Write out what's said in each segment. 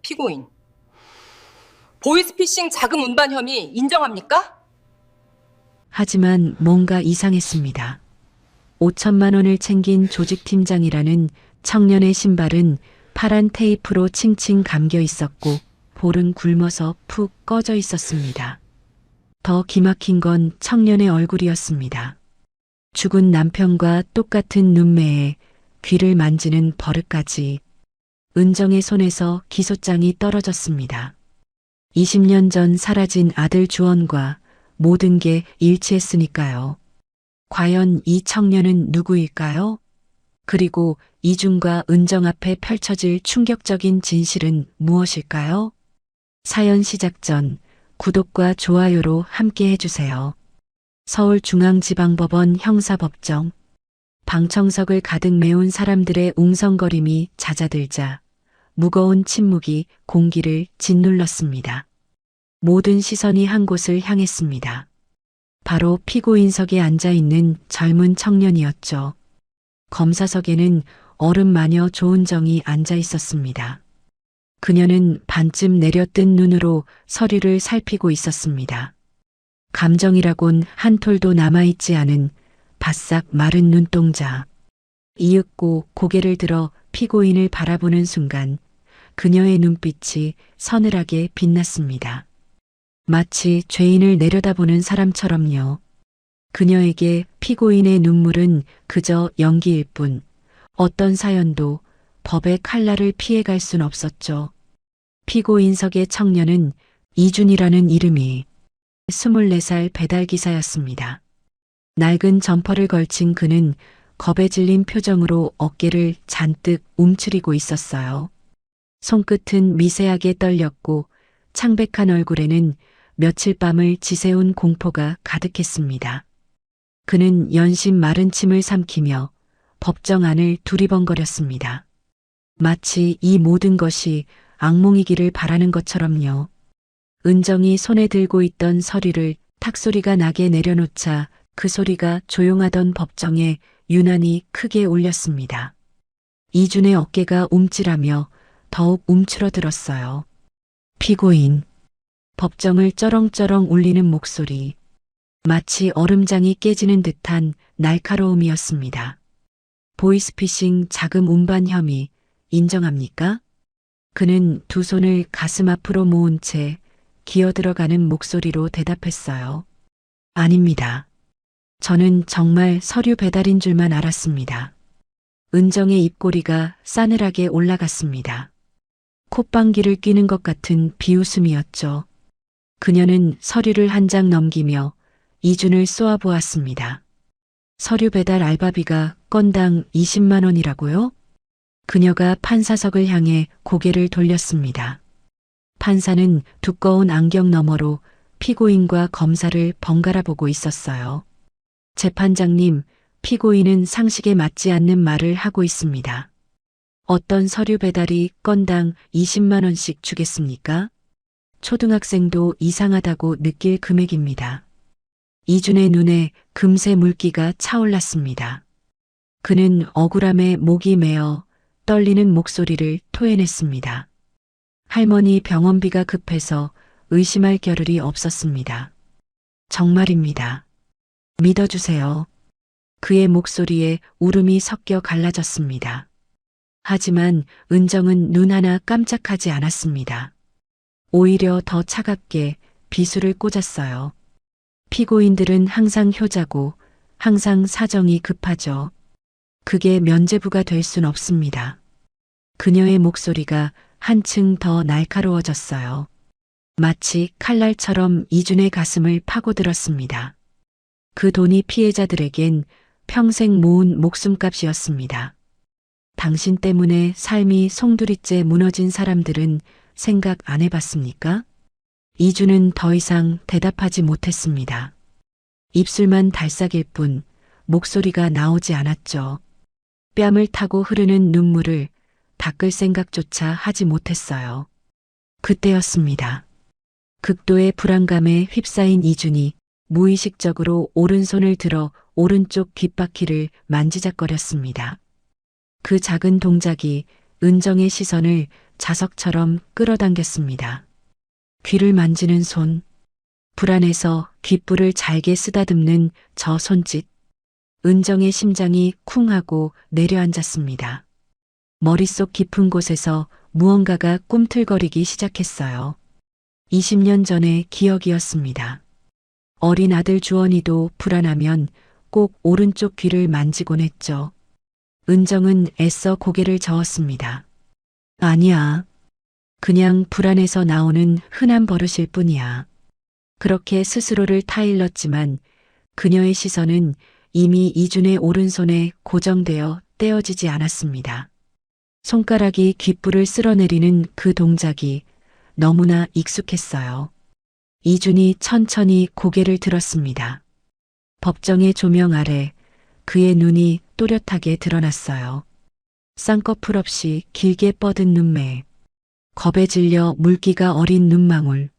피고인. 보이스피싱 자금 운반 혐의 인정합니까? 하지만 뭔가 이상했습니다. 5천만 원을 챙긴 조직팀장이라는 청년의 신발은 파란 테이프로 칭칭 감겨 있었고 볼은 굶어서 푹 꺼져 있었습니다. 더 기막힌 건 청년의 얼굴이었습니다. 죽은 남편과 똑같은 눈매에 귀를 만지는 버릇까지. 은정의 손에서 기소장이 떨어졌습니다. 20년 전 사라진 아들 주원과 모든 게 일치했으니까요. 과연 이 청년은 누구일까요? 그리고 이준과 은정 앞에 펼쳐질 충격적인 진실은 무엇일까요? 사연 시작 전 구독과 좋아요로 함께 해주세요. 서울중앙지방법원 형사법정. 방청석을 가득 메운 사람들의 웅성거림이 잦아들자 무거운 침묵이 공기를 짓눌렀습니다. 모든 시선이 한 곳을 향했습니다. 바로 피고인석에 앉아있는 젊은 청년이었죠. 검사석에는 어른 마녀 조은정이 앉아 있었습니다. 그녀는 반쯤 내려뜬 눈으로 서류를 살피고 있었습니다. 감정이라곤 한 톨도 남아있지 않은 바싹 마른 눈동자. 이윽고 고개를 들어 피고인을 바라보는 순간 그녀의 눈빛이 서늘하게 빛났습니다. 마치 죄인을 내려다보는 사람처럼요. 그녀에게 피고인의 눈물은 그저 연기일 뿐 어떤 사연도 법의 칼날을 피해갈 순 없었죠. 피고인석의 청년은 이준이라는 이름이 24살 배달기사였습니다. 낡은 점퍼를 걸친 그는 겁에 질린 표정으로 어깨를 잔뜩 움츠리고 있었어요. 손끝은 미세하게 떨렸고 창백한 얼굴에는 며칠 밤을 지새운 공포가 가득했습니다. 그는 연신 마른 침을 삼키며 법정 안을 두리번거렸습니다. 마치 이 모든 것이 악몽이기를 바라는 것처럼요. 은정이 손에 들고 있던 서류를 탁소리가 나게 내려놓자 그 소리가 조용하던 법정에 유난히 크게 울렸습니다. 이준의 어깨가 움찔하며 더욱 움츠러들었어요. 피고인. 법정을 쩌렁쩌렁 울리는 목소리. 마치 얼음장이 깨지는 듯한 날카로움이었습니다. 보이스피싱 자금 운반 혐의 인정합니까? 그는 두 손을 가슴 앞으로 모은 채 기어들어가는 목소리로 대답했어요. 아닙니다. 저는 정말 서류 배달인 줄만 알았습니다. 은정의 입꼬리가 싸늘하게 올라갔습니다. 콧방귀를 뀌는 것 같은 비웃음이었죠. 그녀는 서류를 한 장 넘기며 이준을 쏘아보았습니다. 서류 배달 알바비가 건당 20만 원이라고요? 그녀가 판사석을 향해 고개를 돌렸습니다. 판사는 두꺼운 안경 너머로 피고인과 검사를 번갈아 보고 있었어요. 재판장님, 피고인은 상식에 맞지 않는 말을 하고 있습니다. 어떤 서류 배달이 건당 20만 원씩 주겠습니까? 초등학생도 이상하다고 느낄 금액입니다. 이준의 눈에 금세 물기가 차올랐습니다. 그는 억울함에 목이 메어 떨리는 목소리를 토해냈습니다. 할머니 병원비가 급해서 의심할 겨를이 없었습니다. 정말입니다. 믿어주세요. 그의 목소리에 울음이 섞여 갈라졌습니다. 하지만 은정은 눈 하나 깜짝하지 않았습니다. 오히려 더 차갑게 비수를 꽂았어요. 피고인들은 항상 효자고 항상 사정이 급하죠. 그게 면죄부가 될 순 없습니다. 그녀의 목소리가 한층 더 날카로워졌어요. 마치 칼날처럼 이준의 가슴을 파고들었습니다. 그 돈이 피해자들에겐 평생 모은 목숨값이었습니다. 당신 때문에 삶이 송두리째 무너진 사람들은 생각 안 해봤습니까? 이준은 더 이상 대답하지 못했습니다. 입술만 달싹일 뿐 목소리가 나오지 않았죠. 뺨을 타고 흐르는 눈물을 닦을 생각조차 하지 못했어요. 그때였습니다. 극도의 불안감에 휩싸인 이준이 무의식적으로 오른손을 들어 오른쪽 귓바퀴를 만지작거렸습니다. 그 작은 동작이 은정의 시선을 자석처럼 끌어당겼습니다. 귀를 만지는 손, 불안해서 귓불을 잘게 쓰다듬는 저 손짓. 은정의 심장이 쿵 하고 내려앉았습니다. 머릿속 깊은 곳에서 무언가가 꿈틀거리기 시작했어요. 20년 전의 기억이었습니다. 어린 아들 주원이도 불안하면 꼭 오른쪽 귀를 만지곤 했죠. 은정은 애써 고개를 저었습니다. 아니야. 그냥 불안해서 나오는 흔한 버릇일 뿐이야. 그렇게 스스로를 타일렀지만 그녀의 시선은 이미 이준의 오른손에 고정되어 떼어지지 않았습니다. 손가락이 귓불을 쓸어내리는 그 동작이 너무나 익숙했어요. 이준이 천천히 고개를 들었습니다. 법정의 조명 아래 그의 눈이 또렷하게 드러났어요. 쌍꺼풀 없이 길게 뻗은 눈매, 겁에 질려 물기가 어린 눈망울,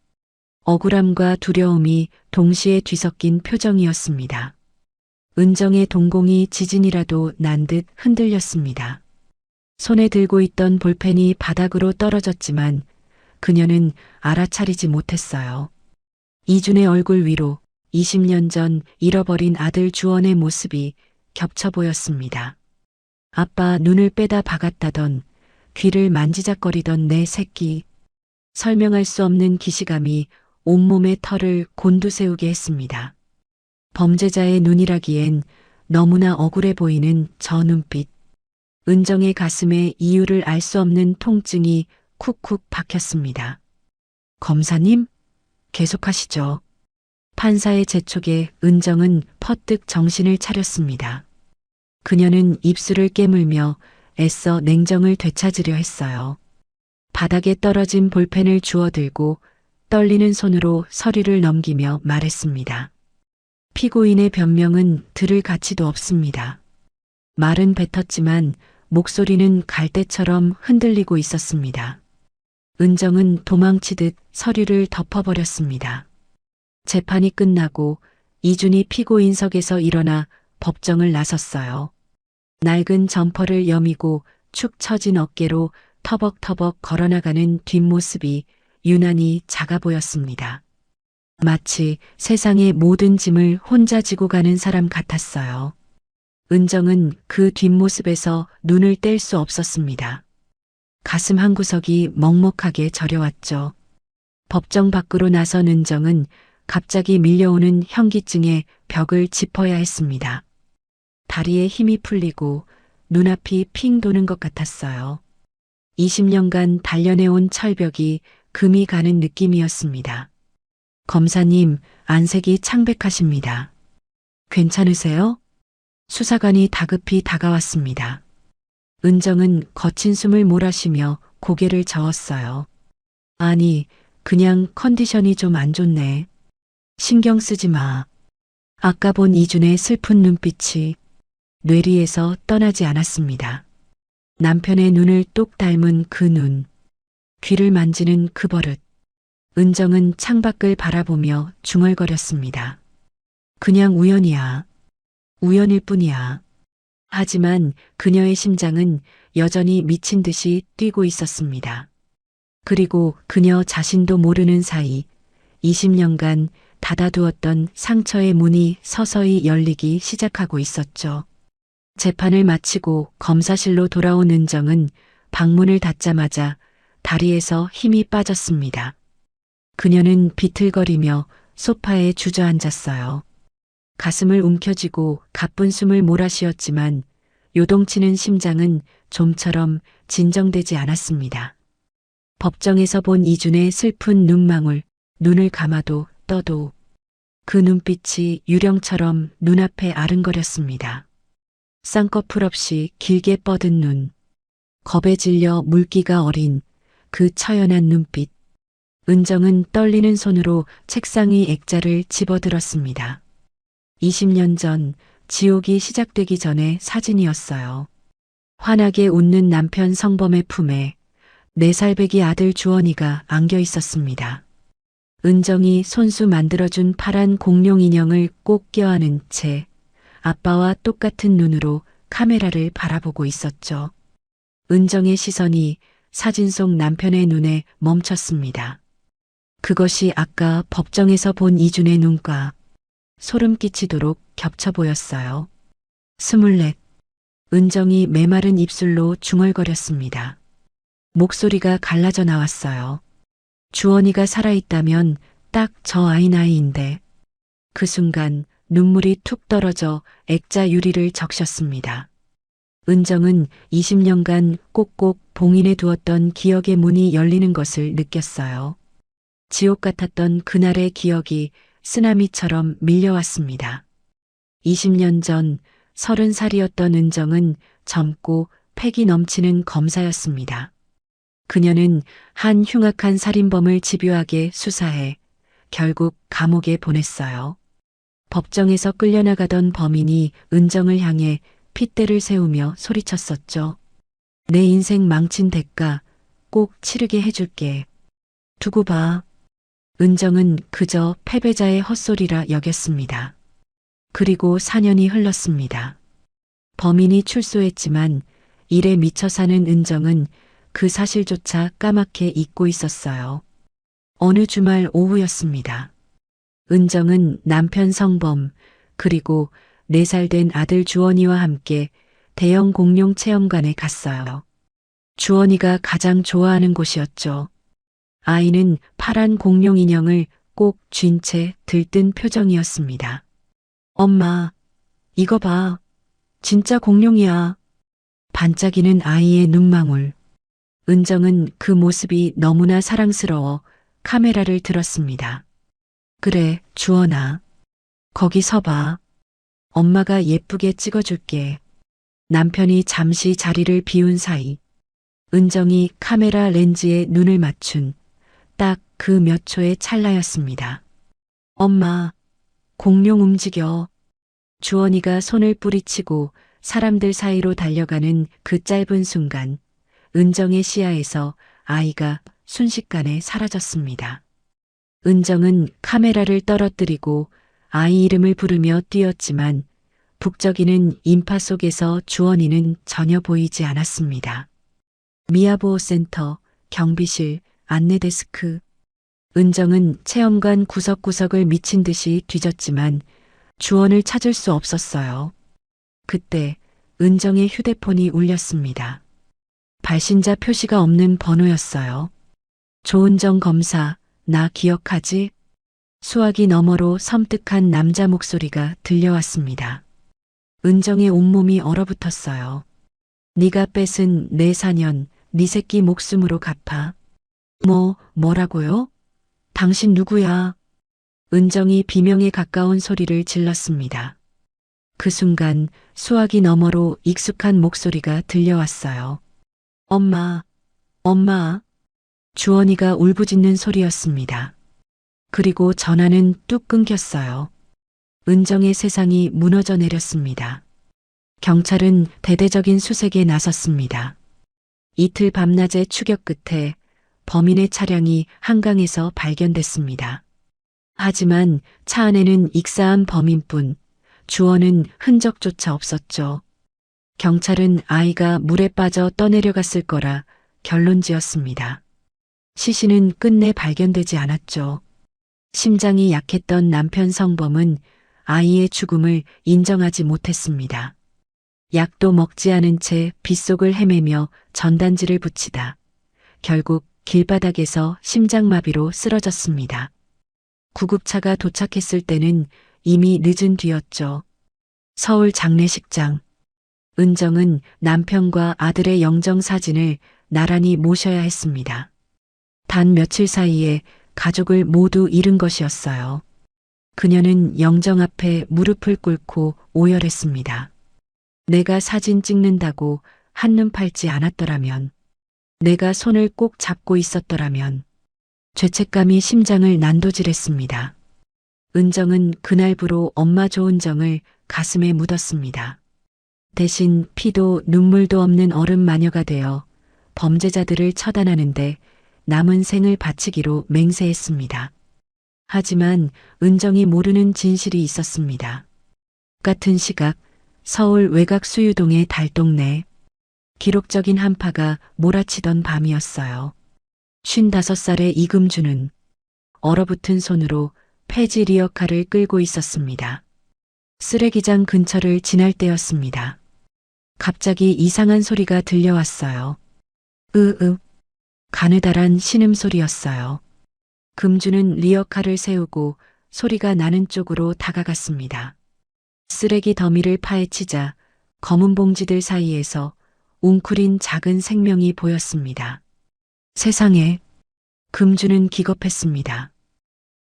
억울함과 두려움이 동시에 뒤섞인 표정이었습니다. 은정의 동공이 지진이라도 난 듯 흔들렸습니다. 손에 들고 있던 볼펜이 바닥으로 떨어졌지만 그녀는 알아차리지 못했어요. 이준의 얼굴 위로 20년 전 잃어버린 아들 주원의 모습이 겹쳐 보였습니다. 아빠 눈을 빼다 박았다던, 귀를 만지작거리던 내 새끼. 설명할 수 없는 기시감이 온몸의 털을 곤두세우게 했습니다. 범죄자의 눈이라기엔 너무나 억울해 보이는 저 눈빛. 은정의 가슴에 이유를 알 수 없는 통증이 쿡쿡 박혔습니다. 검사님? 계속하시죠. 판사의 재촉에 은정은 퍼뜩 정신을 차렸습니다. 그녀는 입술을 깨물며 애써 냉정을 되찾으려 했어요. 바닥에 떨어진 볼펜을 주워들고 떨리는 손으로 서류를 넘기며 말했습니다. 피고인의 변명은 들을 가치도 없습니다. 말은 뱉었지만 목소리는 갈대처럼 흔들리고 있었습니다. 은정은 도망치듯 서류를 덮어버렸습니다. 재판이 끝나고 이준이 피고인석에서 일어나 법정을 나섰어요. 낡은 점퍼를 여미고 축 처진 어깨로 터벅터벅 걸어나가는 뒷모습이 유난히 작아 보였습니다. 마치 세상의 모든 짐을 혼자 지고 가는 사람 같았어요. 은정은 그 뒷모습에서 눈을 뗄 수 없었습니다. 가슴 한구석이 먹먹하게 저려왔죠. 법정 밖으로 나선 은정은 갑자기 밀려오는 현기증에 벽을 짚어야 했습니다. 다리에 힘이 풀리고 눈앞이 핑 도는 것 같았어요. 20년간 단련해온 철벽이 금이 가는 느낌이었습니다. 검사님, 안색이 창백하십니다. 괜찮으세요? 수사관이 다급히 다가왔습니다. 은정은 거친 숨을 몰아쉬며 고개를 저었어요. 아니, 그냥 컨디션이 좀 안 좋네. 신경 쓰지 마. 아까 본 이준의 슬픈 눈빛이 뇌리에서 떠나지 않았습니다. 남편의 눈을 똑 닮은 그 눈, 귀를 만지는 그 버릇. 은정은 창밖을 바라보며 중얼거렸습니다. 그냥 우연이야. 우연일 뿐이야. 하지만 그녀의 심장은 여전히 미친 듯이 뛰고 있었습니다. 그리고 그녀 자신도 모르는 사이 20년간 닫아두었던 상처의 문이 서서히 열리기 시작하고 있었죠. 재판을 마치고 검사실로 돌아온 은정은 방문을 닫자마자 다리에서 힘이 빠졌습니다. 그녀는 비틀거리며 소파에 주저앉았어요. 가슴을 움켜쥐고 가쁜 숨을 몰아쉬었지만 요동치는 심장은 좀처럼 진정되지 않았습니다. 법정에서 본 이준의 슬픈 눈망울, 눈을 감아도 떠도 그 눈빛이 유령처럼 눈앞에 아른거렸습니다. 쌍꺼풀 없이 길게 뻗은 눈, 겁에 질려 물기가 어린 그 처연한 눈빛. 은정은 떨리는 손으로 책상 위 액자를 집어들었습니다. 20년 전 지옥이 시작되기 전의 사진이었어요. 환하게 웃는 남편 성범의 품에 4살배기 아들 주원이가 안겨 있었습니다. 은정이 손수 만들어준 파란 공룡 인형을 꼭 껴안은 채 아빠와 똑같은 눈으로 카메라를 바라보고 있었죠. 은정의 시선이 사진 속 남편의 눈에 멈췄습니다. 그것이 아까 법정에서 본 이준의 눈과 소름 끼치도록 겹쳐 보였어요. 24. 은정이 메마른 입술로 중얼거렸습니다. 목소리가 갈라져 나왔어요. 주원이가 살아있다면 딱 저 아이 나이인데. 그 순간 눈물이 툭 떨어져 액자 유리를 적셨습니다. 은정은 20년간 꼭꼭 봉인해 두었던 기억의 문이 열리는 것을 느꼈어요. 지옥 같았던 그날의 기억이 쓰나미처럼 밀려왔습니다. 20년 전 30살이었던 은정은 젊고 패기 넘치는 검사였습니다. 그녀는 한 흉악한 살인범을 집요하게 수사해 결국 감옥에 보냈어요. 법정에서 끌려나가던 범인이 은정을 향해 핏대를 세우며 소리쳤었죠. 내 인생 망친 대가 꼭 치르게 해줄게. 두고 봐. 은정은 그저 패배자의 헛소리라 여겼습니다. 그리고 4년이 흘렀습니다. 범인이 출소했지만 일에 미쳐 사는 은정은 그 사실조차 까맣게 잊고 있었어요. 어느 주말 오후였습니다. 은정은 남편 성범 그리고 4살 된 아들 주원이와 함께 대형 공룡 체험관에 갔어요. 주원이가 가장 좋아하는 곳이었죠. 아이는 파란 공룡 인형을 꼭 쥔 채 들뜬 표정이었습니다. 엄마, 이거 봐. 진짜 공룡이야. 반짝이는 아이의 눈망울. 은정은 그 모습이 너무나 사랑스러워 카메라를 들었습니다. 그래, 주원아. 거기 서봐. 엄마가 예쁘게 찍어줄게. 남편이 잠시 자리를 비운 사이 은정이 카메라 렌즈에 눈을 맞춘 딱 그 몇 초의 찰나였습니다. 엄마, 공룡 움직여. 주원이가 손을 뿌리치고 사람들 사이로 달려가는 그 짧은 순간 은정의 시야에서 아이가 순식간에 사라졌습니다. 은정은 카메라를 떨어뜨리고 아이 이름을 부르며 뛰었지만 북적이는 인파 속에서 주원이는 전혀 보이지 않았습니다. 미아보호센터, 경비실, 안내데스크. 은정은 체험관 구석구석을 미친 듯이 뒤졌지만 주원을 찾을 수 없었어요. 그때 은정의 휴대폰이 울렸습니다. 발신자 표시가 없는 번호였어요. 조은정 검사, 나 기억하지? 수화기 너머로 섬뜩한 남자 목소리가 들려왔습니다. 은정의 온몸이 얼어붙었어요. 네가 뺏은 내 4년, 네 새끼 목숨으로 갚아. 뭐라고요? 당신 누구야? 은정이 비명에 가까운 소리를 질렀습니다. 그 순간 수화기 너머로 익숙한 목소리가 들려왔어요. 엄마. 주원이가 울부짖는 소리였습니다. 그리고 전화는 뚝 끊겼어요. 은정의 세상이 무너져 내렸습니다. 경찰은 대대적인 수색에 나섰습니다. 이틀 밤낮의 추격 끝에 범인의 차량이 한강에서 발견됐습니다. 하지만 차 안에는 익사한 범인뿐 주원은 흔적조차 없었죠. 경찰은 아이가 물에 빠져 떠내려갔을 거라 결론지었습니다. 시신은 끝내 발견되지 않았죠. 심장이 약했던 남편 성범은 아이의 죽음을 인정하지 못했습니다. 약도 먹지 않은 채 빗속을 헤매며 전단지를 붙이다 결국 길바닥에서 심장마비로 쓰러졌습니다. 구급차가 도착했을 때는 이미 늦은 뒤였죠. 서울 장례식장. 은정은 남편과 아들의 영정 사진을 나란히 모셔야 했습니다. 단 며칠 사이에 가족을 모두 잃은 것이었어요. 그녀는 영정 앞에 무릎을 꿇고 오열했습니다. 내가 사진 찍는다고 한눈 팔지 않았더라면, 내가 손을 꼭 잡고 있었더라면. 죄책감이 심장을 난도질했습니다. 은정은 그날부로 엄마 조은정을 가슴에 묻었습니다. 대신 피도 눈물도 없는 어른 마녀가 되어 범죄자들을 처단하는데 남은 생을 바치기로 맹세했습니다. 하지만 은정이 모르는 진실이 있었습니다. 같은 시각 서울 외곽 수유동의 달동네. 기록적인 한파가 몰아치던 밤이었어요. 55살의 이금주는 얼어붙은 손으로 폐지 리어카를 끌고 있었습니다. 쓰레기장 근처를 지날 때였습니다. 갑자기 이상한 소리가 들려왔어요. 으으, 가느다란 신음소리였어요. 금주는 리어카를 세우고 소리가 나는 쪽으로 다가갔습니다. 쓰레기 더미를 파헤치자 검은 봉지들 사이에서 웅크린 작은 생명이 보였습니다. 세상에, 금주는 기겁했습니다.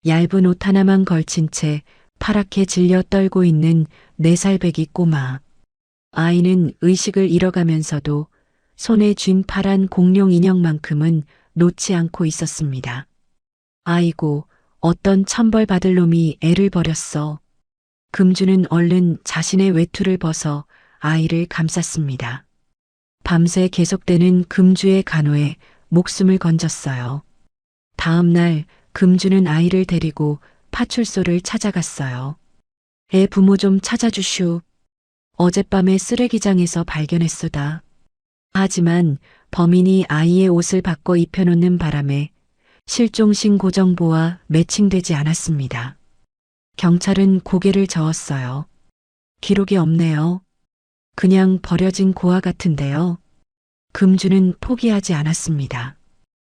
얇은 옷 하나만 걸친 채 파랗게 질려 떨고 있는 4살 배기 꼬마. 아이는 의식을 잃어가면서도 손에 쥔 파란 공룡 인형만큼은 놓지 않고 있었습니다. 아이고, 어떤 천벌받을 놈이 애를 버렸어. 금주는 얼른 자신의 외투를 벗어 아이를 감쌌습니다. 밤새 계속되는 금주의 간호에 목숨을 건졌어요. 다음 날 금주는 아이를 데리고 파출소를 찾아갔어요. 애 부모 좀 찾아주슈. 어젯밤에 쓰레기장에서 발견했소다. 하지만 범인이 아이의 옷을 바꿔 입혀놓는 바람에 실종 신고 정보와 매칭되지 않았습니다. 경찰은 고개를 저었어요. 기록이 없네요. 그냥 버려진 고아 같은데요. 금주는 포기하지 않았습니다.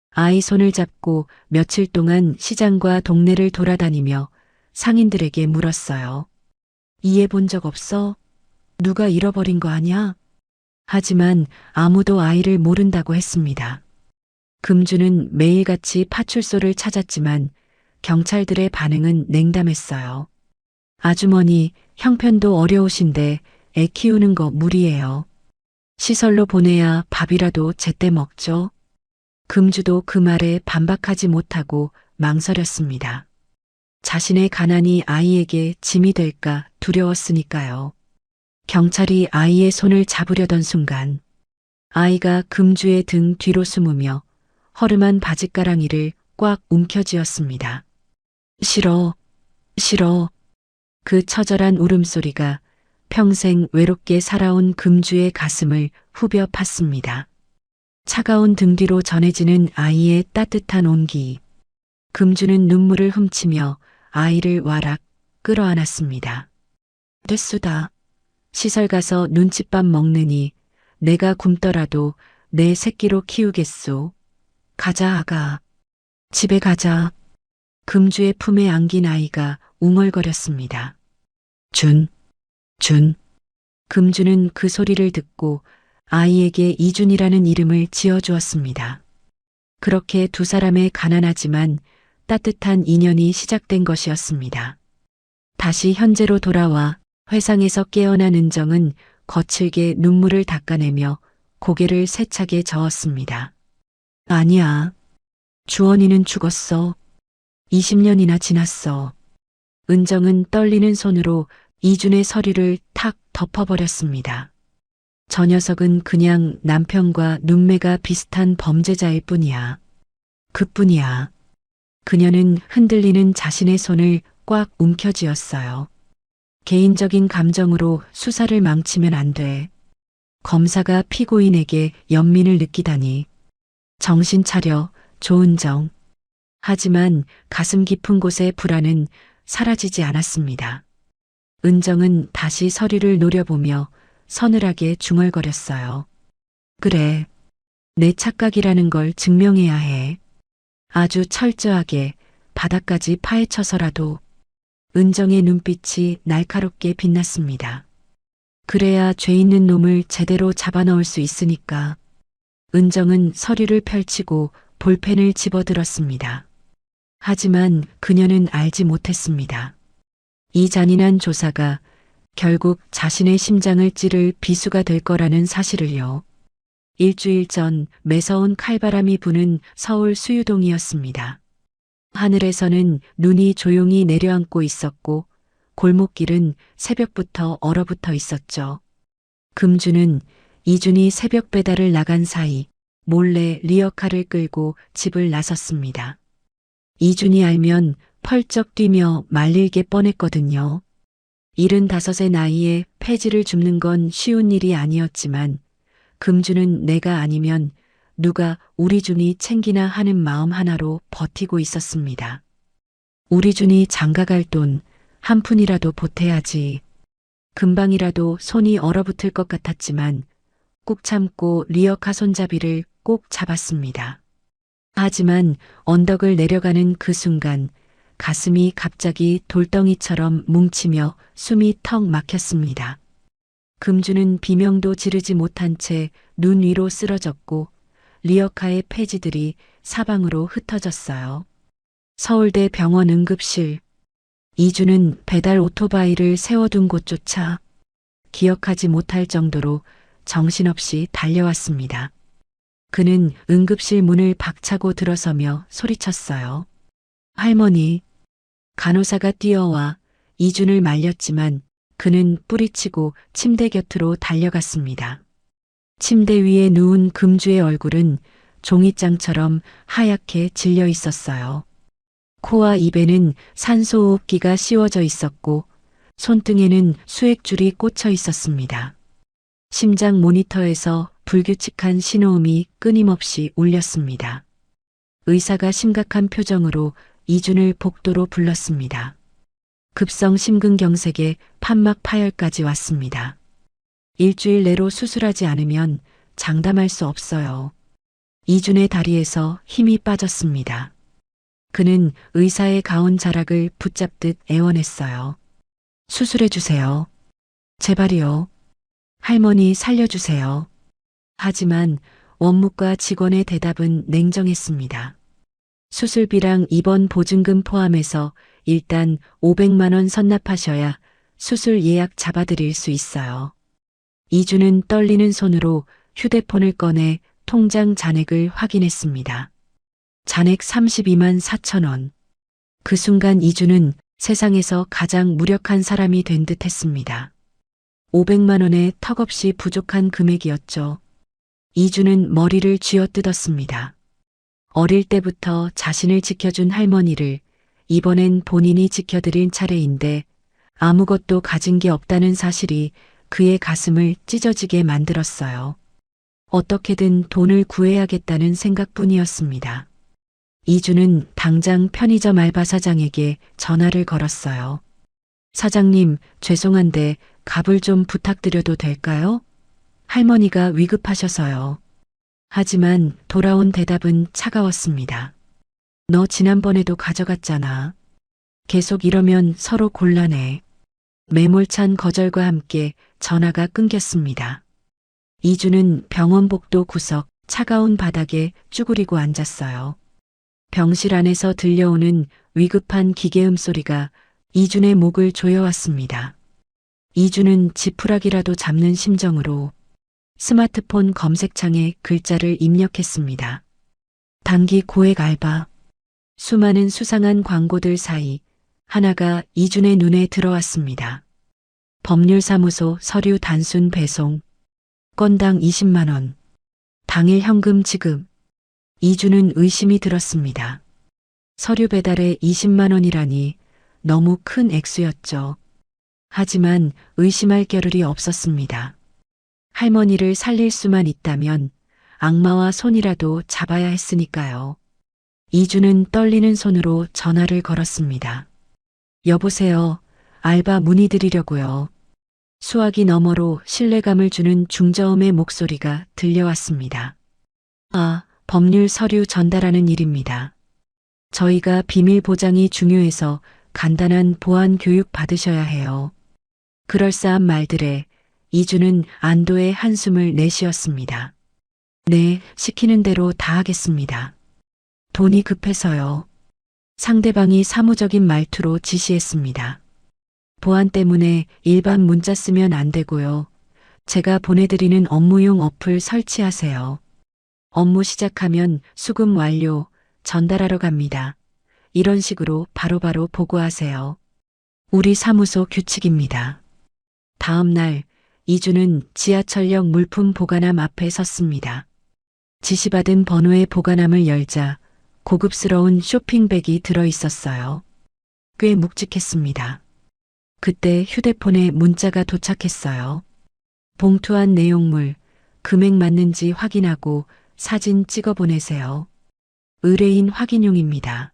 아이 손을 잡고 며칠 동안 시장과 동네를 돌아다니며 상인들에게 물었어요. 이해 본 적 없어? 누가 잃어버린 거 아냐? 하지만 아무도 아이를 모른다고 했습니다. 금주는 매일같이 파출소를 찾았지만 경찰들의 반응은 냉담했어요. 아주머니, 형편도 어려우신데 애 키우는 거 무리예요. 시설로 보내야 밥이라도 제때 먹죠. 금주도 그 말에 반박하지 못하고 망설였습니다. 자신의 가난이 아이에게 짐이 될까 두려웠으니까요. 경찰이 아이의 손을 잡으려던 순간 아이가 금주의 등 뒤로 숨으며 허름한 바짓가랑이를 꽉 움켜쥐었습니다. 싫어, 싫어. 그 처절한 울음소리가 평생 외롭게 살아온 금주의 가슴을 후벼 팠습니다. 차가운 등 뒤로 전해지는 아이의 따뜻한 온기. 금주는 눈물을 훔치며 아이를 와락 끌어안았습니다. 됐수다. 시설 가서 눈칫밥 먹느니 내가 굶더라도 내 새끼로 키우겠소. 가자, 아가. 집에 가자. 금주의 품에 안긴 아이가 웅얼거렸습니다. 준. 금주는 그 소리를 듣고 아이에게 이준이라는 이름을 지어주었습니다. 그렇게 두 사람의 가난하지만 따뜻한 인연이 시작된 것이었습니다. 다시 현재로 돌아와 회상에서 깨어난 은정은 거칠게 눈물을 닦아내며 고개를 세차게 저었습니다. 아니야. 주원이는 죽었어. 20년이나 지났어. 은정은 떨리는 손으로 이준의 서류를 탁 덮어버렸습니다. 저 녀석은 그냥 남편과 눈매가 비슷한 범죄자일 뿐이야. 그뿐이야. 그녀는 흔들리는 자신의 손을 꽉 움켜쥐었어요. 개인적인 감정으로 수사를 망치면 안 돼. 검사가 피고인에게 연민을 느끼다니. 정신 차려, 조은정. 하지만 가슴 깊은 곳의 불안은 사라지지 않았습니다. 은정은 다시 서류를 노려보며 서늘하게 중얼거렸어요. 그래, 내 착각이라는 걸 증명해야 해. 아주 철저하게 바닥까지 파헤쳐서라도. 은정의 눈빛이 날카롭게 빛났습니다. 그래야 죄 있는 놈을 제대로 잡아넣을 수 있으니까. 은정은 서류를 펼치고 볼펜을 집어들었습니다. 하지만 그녀는 알지 못했습니다. 이 잔인한 조사가 결국 자신의 심장을 찌를 비수가 될 거라는 사실을요. 일주일 전 매서운 칼바람이 부는 서울 수유동이었습니다. 하늘에서는 눈이 조용히 내려앉고 있었고 골목길은 새벽부터 얼어붙어 있었죠. 금주는 이준이 새벽 배달을 나간 사이 몰래 리어카를 끌고 집을 나섰습니다. 이준이 알면 펄쩍 뛰며 말릴게 뻔했거든요. 75의 나이에 폐지를 줍는 건 쉬운 일이 아니었지만 금주는 내가 아니면 누가 우리 준이 챙기나 하는 마음 하나로 버티고 있었습니다. 우리 준이 장가갈 돈 한 푼이라도 보태야지. 금방이라도 손이 얼어붙을 것 같았지만 꾹 참고 리어카 손잡이를 꼭 잡았습니다. 하지만 언덕을 내려가는 그 순간 가슴이 갑자기 돌덩이처럼 뭉치며 숨이 턱 막혔습니다. 금주는 비명도 지르지 못한 채 눈 위로 쓰러졌고 리어카의 폐지들이 사방으로 흩어졌어요. 서울대 병원 응급실. 이주는 배달 오토바이를 세워둔 곳조차 기억하지 못할 정도로 정신없이 달려왔습니다. 그는 응급실 문을 박차고 들어서며 소리쳤어요. 할머니. 간호사가 뛰어와 이준을 말렸지만 그는 뿌리치고 침대 곁으로 달려갔습니다. 침대 위에 누운 금주의 얼굴은 종이장처럼 하얗게 질려 있었어요. 코와 입에는 산소호흡기가 씌워져 있었고 손등에는 수액줄이 꽂혀 있었습니다. 심장 모니터에서 불규칙한 신호음이 끊임없이 울렸습니다. 의사가 심각한 표정으로 이준을 복도로 불렀습니다. 급성 심근경색에 판막 파열까지 왔습니다. 일주일 내로 수술하지 않으면 장담할 수 없어요. 이준의 다리에서 힘이 빠졌습니다. 그는 의사의 가운 자락을 붙잡듯 애원했어요. 수술해주세요. 제발이요. 할머니 살려주세요. 하지만 원무과 직원의 대답은 냉정했습니다. 수술비랑 입원 보증금 포함해서 일단 500만 원 선납하셔야 수술 예약 잡아드릴 수 있어요. 이주는 떨리는 손으로 휴대폰을 꺼내 통장 잔액을 확인했습니다. 잔액 32만 4천 원. 그 순간 이주는 세상에서 가장 무력한 사람이 된 듯 했습니다. 500만 원에 턱없이 부족한 금액이었죠. 이주는 머리를 쥐어뜯었습니다. 어릴 때부터 자신을 지켜준 할머니를 이번엔 본인이 지켜드릴 차례인데 아무것도 가진 게 없다는 사실이 그의 가슴을 찢어지게 만들었어요. 어떻게든 돈을 구해야겠다는 생각뿐이었습니다. 이주는 당장 편의점 알바 사장에게 전화를 걸었어요. 사장님, 죄송한데 값을 좀 부탁드려도 될까요? 할머니가 위급하셔서요. 하지만 돌아온 대답은 차가웠습니다. 너 지난번에도 가져갔잖아. 계속 이러면 서로 곤란해. 매몰찬 거절과 함께 전화가 끊겼습니다. 이주는 병원 복도 구석 차가운 바닥에 쭈그리고 앉았어요. 병실 안에서 들려오는 위급한 기계음 소리가 이준의 목을 조여왔습니다. 이준은 지푸라기라도 잡는 심정으로 스마트폰 검색창에 글자를 입력했습니다. 단기 고액 알바. 수많은 수상한 광고들 사이 하나가 이준의 눈에 들어왔습니다. 법률사무소 서류 단순 배송. 건당 20만 원. 당일 현금 지급. 이준은 의심이 들었습니다. 서류 배달에 20만 원이라니 너무 큰 액수였죠. 하지만 의심할 겨를이 없었습니다. 할머니를 살릴 수만 있다면 악마와 손이라도 잡아야 했으니까요. 이주는 떨리는 손으로 전화를 걸었습니다. 여보세요. 알바 문의드리려고요. 수화기 너머로 신뢰감을 주는 중저음의 목소리가 들려왔습니다. 아, 법률 서류 전달하는 일입니다. 저희가 비밀 보장이 중요해서 간단한 보안 교육 받으셔야 해요. 그럴싸한 말들에 이주는 안도의 한숨을 내쉬었습니다. 네, 시키는 대로 다 하겠습니다. 돈이 급해서요. 상대방이 사무적인 말투로 지시했습니다. 보안 때문에 일반 문자 쓰면 안 되고요. 제가 보내드리는 업무용 어플 설치하세요. 업무 시작하면 수금 완료, 전달하러 갑니다. 이런 식으로 바로바로 보고하세요. 우리 사무소 규칙입니다. 다음 날 이주는 지하철역 물품 보관함 앞에 섰습니다. 지시받은 번호의 보관함을 열자 고급스러운 쇼핑백이 들어있었어요. 꽤 묵직했습니다. 그때 휴대폰에 문자가 도착했어요. 봉투 안 내용물, 금액 맞는지 확인하고 사진 찍어 보내세요. 의뢰인 확인용입니다.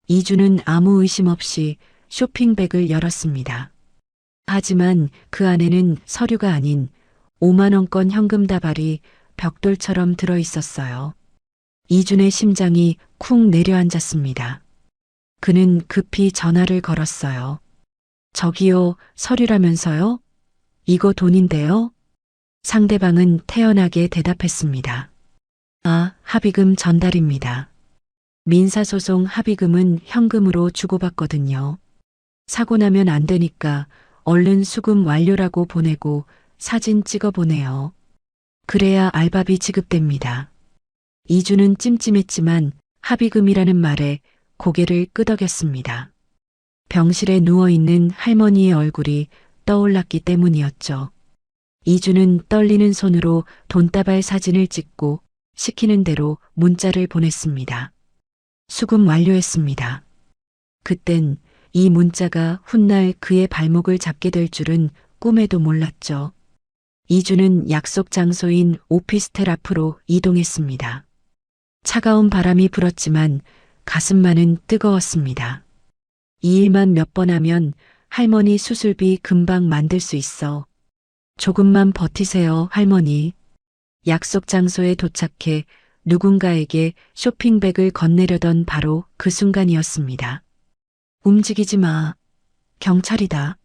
이주는 아무 의심 없이 쇼핑백을 열었습니다. 하지만 그 안에는 서류가 아닌 5만 원권 현금 다발이 벽돌처럼 들어 있었어요. 이준의 심장이 쿵 내려앉았습니다. 그는 급히 전화를 걸었어요. 저기요, 서류라면서요? 이거 돈인데요? 상대방은 태연하게 대답했습니다. 아, 합의금 전달입니다. 민사소송 합의금은 현금으로 주고받거든요. 사고 나면 안 되니까 얼른 수금 완료라고 보내고 사진 찍어 보내요. 그래야 알바비 지급됩니다. 이주는 찜찜했지만 합의금이라는 말에 고개를 끄덕였습니다. 병실에 누워있는 할머니의 얼굴이 떠올랐기 때문이었죠. 이주는 떨리는 손으로 돈다발 사진을 찍고 시키는 대로 문자를 보냈습니다. 수금 완료했습니다. 그땐 이 문자가 훗날 그의 발목을 잡게 될 줄은 꿈에도 몰랐죠. 이주는 약속 장소인 오피스텔 앞으로 이동했습니다. 차가운 바람이 불었지만 가슴만은 뜨거웠습니다. 이 일만 몇 번 하면 할머니 수술비 금방 만들 수 있어. 조금만 버티세요, 할머니. 약속 장소에 도착해 누군가에게 쇼핑백을 건네려던 바로 그 순간이었습니다. 움직이지 마. 경찰이다.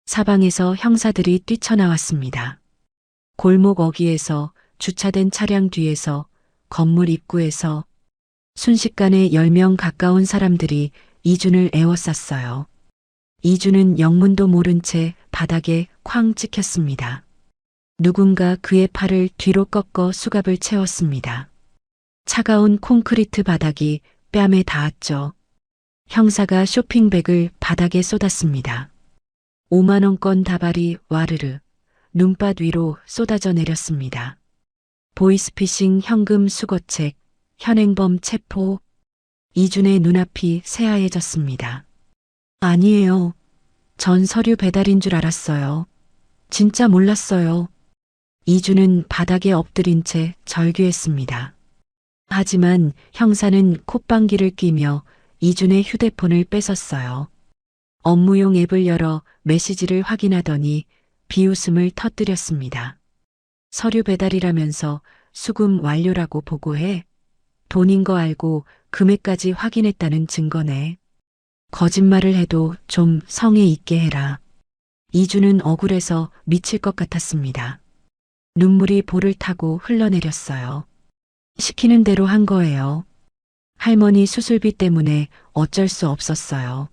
사방에서 형사들이 뛰쳐나왔습니다. 골목 어귀에서, 주차된 차량 뒤에서, 건물 입구에서 순식간에 10명 가까운 사람들이 이준을 에워쌌어요. 이준은 영문도 모른 채 바닥에 쾅 찍혔습니다. 누군가 그의 팔을 뒤로 꺾어 수갑을 채웠습니다. 차가운 콘크리트 바닥이 뺨에 닿았죠. 형사가 쇼핑백을 바닥에 쏟았습니다. 5만 원권 다발이 와르르 눈밭 위로 쏟아져 내렸습니다. 보이스피싱 현금 수거책, 현행범 체포. 이준의 눈앞이 새하얘졌습니다. 아니에요. 전 서류 배달인 줄 알았어요. 진짜 몰랐어요. 이준은 바닥에 엎드린 채 절규했습니다. 하지만 형사는 콧방귀를 뀌며 이준의 휴대폰을 뺏었어요. 업무용 앱을 열어 메시지를 확인하더니 비웃음을 터뜨렸습니다. 서류 배달이라면서 수금 완료라고 보고해. 돈인 거 알고 금액까지 확인했다는 증거네. 거짓말을 해도 좀 성에 있게 해라. 이주는 억울해서 미칠 것 같았습니다. 눈물이 볼을 타고 흘러내렸어요. 시키는 대로 한 거예요. 할머니 수술비 때문에 어쩔 수 없었어요.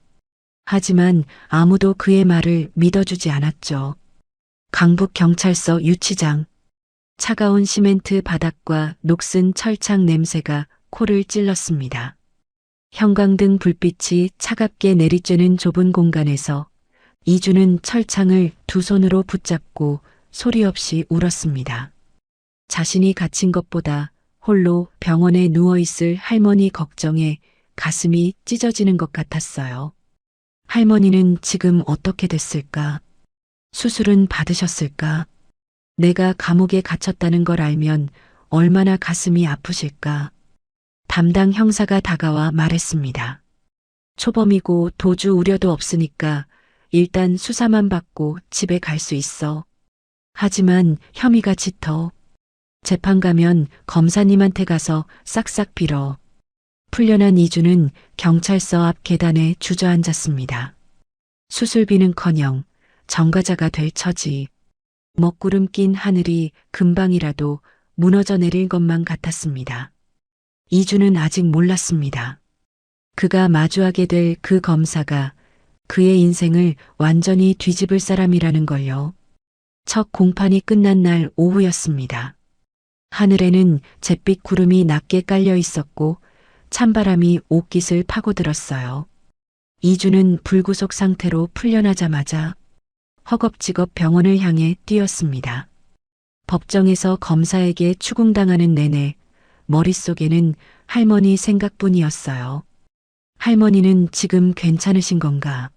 하지만 아무도 그의 말을 믿어주지 않았죠. 강북경찰서 유치장. 차가운 시멘트 바닥과 녹슨 철창 냄새가 코를 찔렀습니다. 형광등 불빛이 차갑게 내리쬐는 좁은 공간에서 이주는 철창을 두 손으로 붙잡고 소리 없이 울었습니다. 자신이 갇힌 것보다 홀로 병원에 누워있을 할머니 걱정에 가슴이 찢어지는 것 같았어요. 할머니는 지금 어떻게 됐을까? 수술은 받으셨을까? 내가 감옥에 갇혔다는 걸 알면 얼마나 가슴이 아프실까? 담당 형사가 다가와 말했습니다. 초범이고 도주 우려도 없으니까 일단 수사만 받고 집에 갈 수 있어. 하지만 혐의가 짙어. 재판 가면 검사님한테 가서 싹싹 빌어. 풀려난 이주는 경찰서 앞 계단에 주저앉았습니다. 수술비는커녕 전과자가 될 처지. 먹구름 낀 하늘이 금방이라도 무너져 내릴 것만 같았습니다. 이주는 아직 몰랐습니다. 그가 마주하게 될 그 검사가 그의 인생을 완전히 뒤집을 사람이라는 걸요. 첫 공판이 끝난 날 오후였습니다. 하늘에는 잿빛 구름이 낮게 깔려 있었고 찬바람이 옷깃을 파고들었어요. 이주는 불구속 상태로 풀려나자마자 허겁지겁 병원을 향해 뛰었습니다. 법정에서 검사에게 추궁당하는 내내 머릿속에는 할머니 생각뿐이었어요. 할머니는 지금 괜찮으신 건가?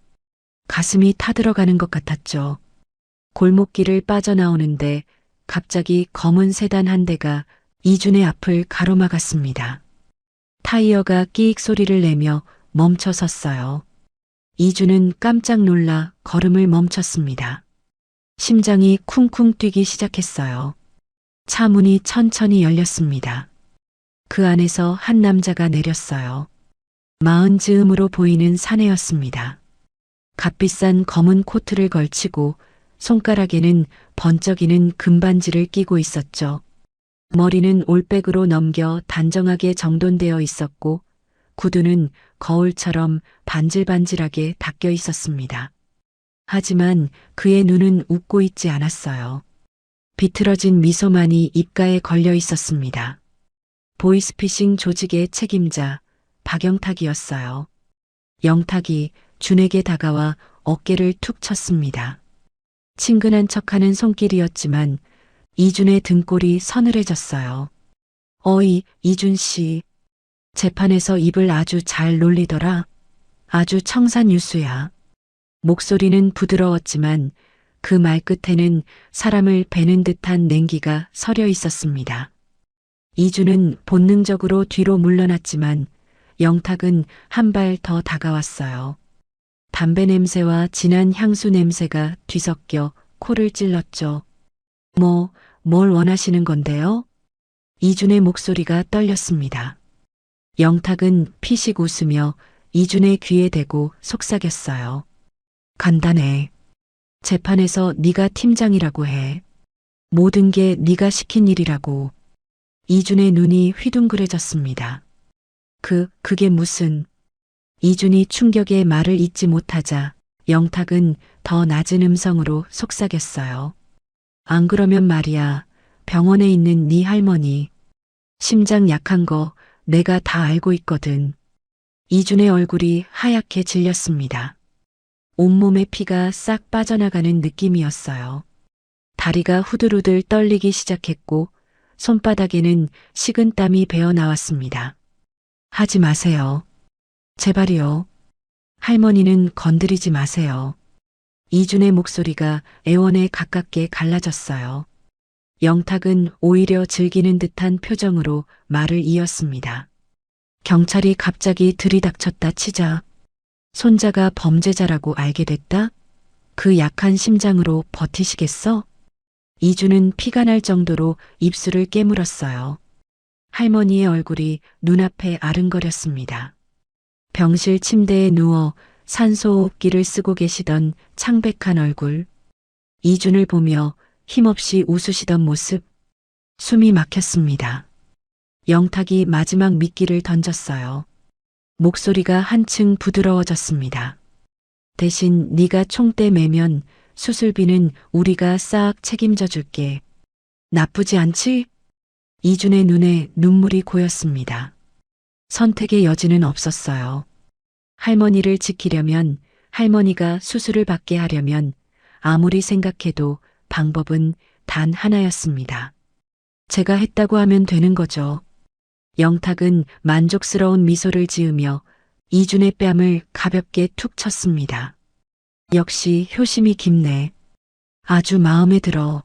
가슴이 타들어가는 것 같았죠. 골목길을 빠져나오는데 갑자기 검은 세단 한 대가 이준의 앞을 가로막았습니다. 타이어가 끼익 소리를 내며 멈춰 섰어요. 이준은 깜짝 놀라 걸음을 멈췄습니다. 심장이 쿵쿵 뛰기 시작했어요. 차 문이 천천히 열렸습니다. 그 안에서 한 남자가 내렸어요. 마흔 즈음으로 보이는 사내였습니다. 값비싼 검은 코트를 걸치고 손가락에는 번쩍이는 금반지를 끼고 있었죠. 머리는 올백으로 넘겨 단정하게 정돈되어 있었고 구두는 거울처럼 반질반질하게 닦여 있었습니다. 하지만 그의 눈은 웃고 있지 않았어요. 비틀어진 미소만이 입가에 걸려 있었습니다. 보이스피싱 조직의 책임자 박영탁이었어요. 영탁이 준에게 다가와 어깨를 툭 쳤습니다. 친근한 척하는 손길이었지만 이준의 등골이 서늘해졌어요. 어이, 이준 씨. 재판에서 입을 아주 잘 놀리더라. 아주 청산유수야. 목소리는 부드러웠지만 그 말끝에는 사람을 베는 듯한 냉기가 서려 있었습니다. 이준은 본능적으로 뒤로 물러났지만 영탁은 한 발 더 다가왔어요. 담배 냄새와 진한 향수 냄새가 뒤섞여 코를 찔렀죠. 뭘 원하시는 건데요? 이준의 목소리가 떨렸습니다. 영탁은 피식 웃으며 이준의 귀에 대고 속삭였어요. 간단해. 재판에서 네가 팀장이라고 해. 모든 게 네가 시킨 일이라고. 이준의 눈이 휘둥그레졌습니다. 그게 무슨... 이준이 충격에 말을 잇지 못하자 영탁은 더 낮은 음성으로 속삭였어요. 안 그러면 말이야, 병원에 있는 네 할머니. 심장 약한 거 내가 다 알고 있거든. 이준의 얼굴이 하얗게 질렸습니다. 온몸의 피가 싹 빠져나가는 느낌이었어요. 다리가 후들후들 떨리기 시작했고 손바닥에는 식은 땀이 배어 나왔습니다. 하지 마세요. 제발이요. 할머니는 건드리지 마세요. 이준의 목소리가 애원에 가깝게 갈라졌어요. 영탁은 오히려 즐기는 듯한 표정으로 말을 이었습니다. 경찰이 갑자기 들이닥쳤다 치자 손자가 범죄자라고 알게 됐다? 그 약한 심장으로 버티시겠어? 이준은 피가 날 정도로 입술을 깨물었어요. 할머니의 얼굴이 눈앞에 아른거렸습니다. 병실 침대에 누워 산소호흡기를 쓰고 계시던 창백한 얼굴. 이준을 보며 힘없이 웃으시던 모습. 숨이 막혔습니다. 영탁이 마지막 미끼를 던졌어요. 목소리가 한층 부드러워졌습니다. 대신 네가 총대 매면 수술비는 우리가 싹 책임져 줄게. 나쁘지 않지? 이준의 눈에 눈물이 고였습니다. 선택의 여지는 없었어요. 할머니를 지키려면, 할머니가 수술을 받게 하려면 아무리 생각해도 방법은 단 하나였습니다. 제가 했다고 하면 되는 거죠. 영탁은 만족스러운 미소를 지으며 이준의 뺨을 가볍게 툭 쳤습니다. 역시 효심이 깊네. 아주 마음에 들어.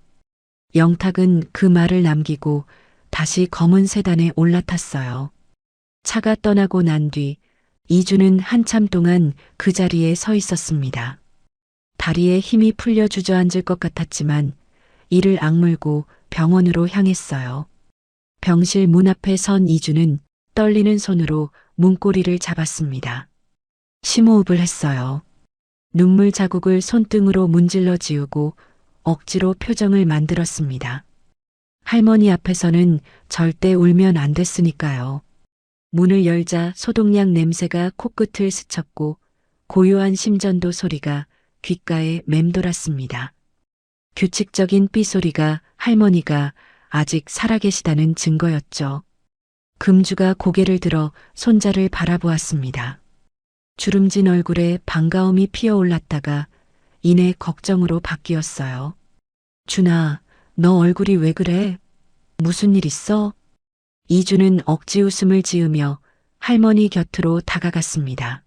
영탁은 그 말을 남기고 다시 검은 세단에 올라탔어요. 차가 떠나고 난 뒤 이준은 한참 동안 그 자리에 서 있었습니다. 다리에 힘이 풀려 주저앉을 것 같았지만 이를 악물고 병원으로 향했어요. 병실 문 앞에 선 이준은 떨리는 손으로 문고리를 잡았습니다. 심호흡을 했어요. 눈물 자국을 손등으로 문질러 지우고 억지로 표정을 만들었습니다. 할머니 앞에서는 절대 울면 안 됐으니까요. 문을 열자 소독약 냄새가 코끝을 스쳤고 고요한 심전도 소리가 귓가에 맴돌았습니다. 규칙적인 삐소리가 할머니가 아직 살아계시다는 증거였죠. 금주가 고개를 들어 손자를 바라보았습니다. 주름진 얼굴에 반가움이 피어올랐다가 이내 걱정으로 바뀌었어요. 준아, 너 얼굴이 왜 그래? 무슨 일 있어? 이준은 억지 웃음을 지으며 할머니 곁으로 다가갔습니다.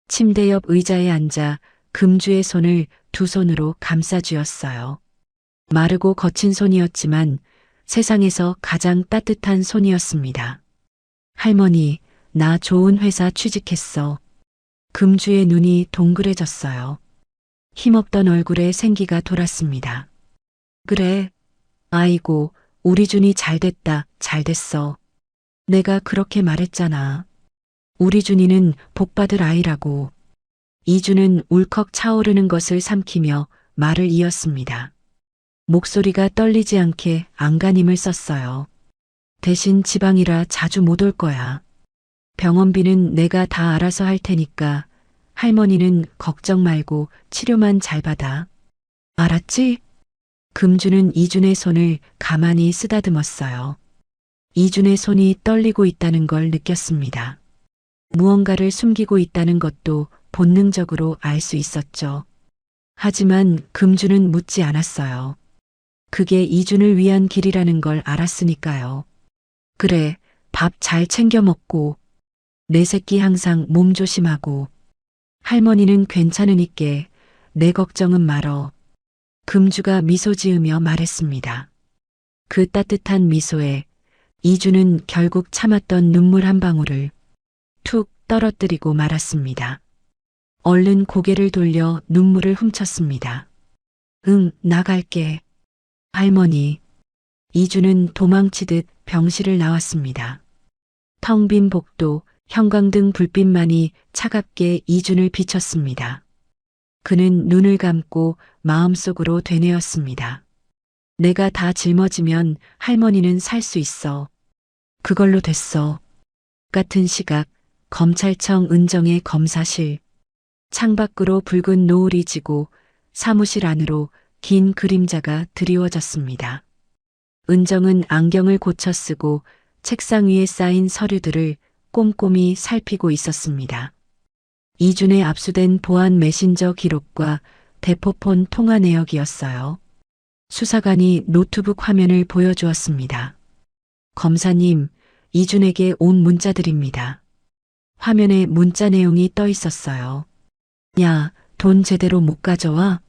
침대 옆 의자에 앉아 금주의 손을 두 손으로 감싸 쥐었어요. 마르고 거친 손이었지만 세상에서 가장 따뜻한 손이었습니다. 할머니, 나 좋은 회사 취직했어. 금주의 눈이 동그래졌어요. 힘없던 얼굴에 생기가 돌았습니다. 그래. 아이고, 우리 준이 잘됐다, 잘됐어. 내가 그렇게 말했잖아. 우리 준이는 복받을 아이라고. 이준은 울컥 차오르는 것을 삼키며 말을 이었습니다. 목소리가 떨리지 않게 안간힘을 썼어요. 대신 지방이라 자주 못 올 거야. 병원비는 내가 다 알아서 할 테니까 할머니는 걱정 말고 치료만 잘 받아. 알았지? 금주는 이준의 손을 가만히 쓰다듬었어요. 이준의 손이 떨리고 있다는 걸 느꼈습니다. 무언가를 숨기고 있다는 것도 본능적으로 알 수 있었죠. 하지만 금주는 묻지 않았어요. 그게 이준을 위한 길이라는 걸 알았으니까요. 그래, 밥 잘 챙겨 먹고, 내 새끼 항상 몸 조심하고, 할머니는 괜찮으니께 내 걱정은 말어. 금주가 미소 지으며 말했습니다. 그 따뜻한 미소에 이준은 결국 참았던 눈물 한 방울을 툭 떨어뜨리고 말았습니다. 얼른 고개를 돌려 눈물을 훔쳤습니다. 응, 나갈게. 할머니. 이준은 도망치듯 병실을 나왔습니다. 텅 빈 복도, 형광등 불빛만이 차갑게 이준을 비쳤습니다. 그는 눈을 감고 마음속으로 되뇌었습니다. 내가 다 짊어지면 할머니는 살 수 있어. 그걸로 됐어. 같은 시각, 검찰청 은정의 검사실. 창밖으로 붉은 노을이 지고 사무실 안으로 긴 그림자가 드리워졌습니다. 은정은 안경을 고쳐 쓰고 책상 위에 쌓인 서류들을 꼼꼼히 살피고 있었습니다. 이준의 압수된 보안 메신저 기록과 대포폰 통화 내역이었어요. 수사관이 노트북 화면을 보여주었습니다. 검사님, 이준에게 온 문자들입니다. 화면에 문자 내용이 떠 있었어요. 야, 돈 제대로 못 가져와?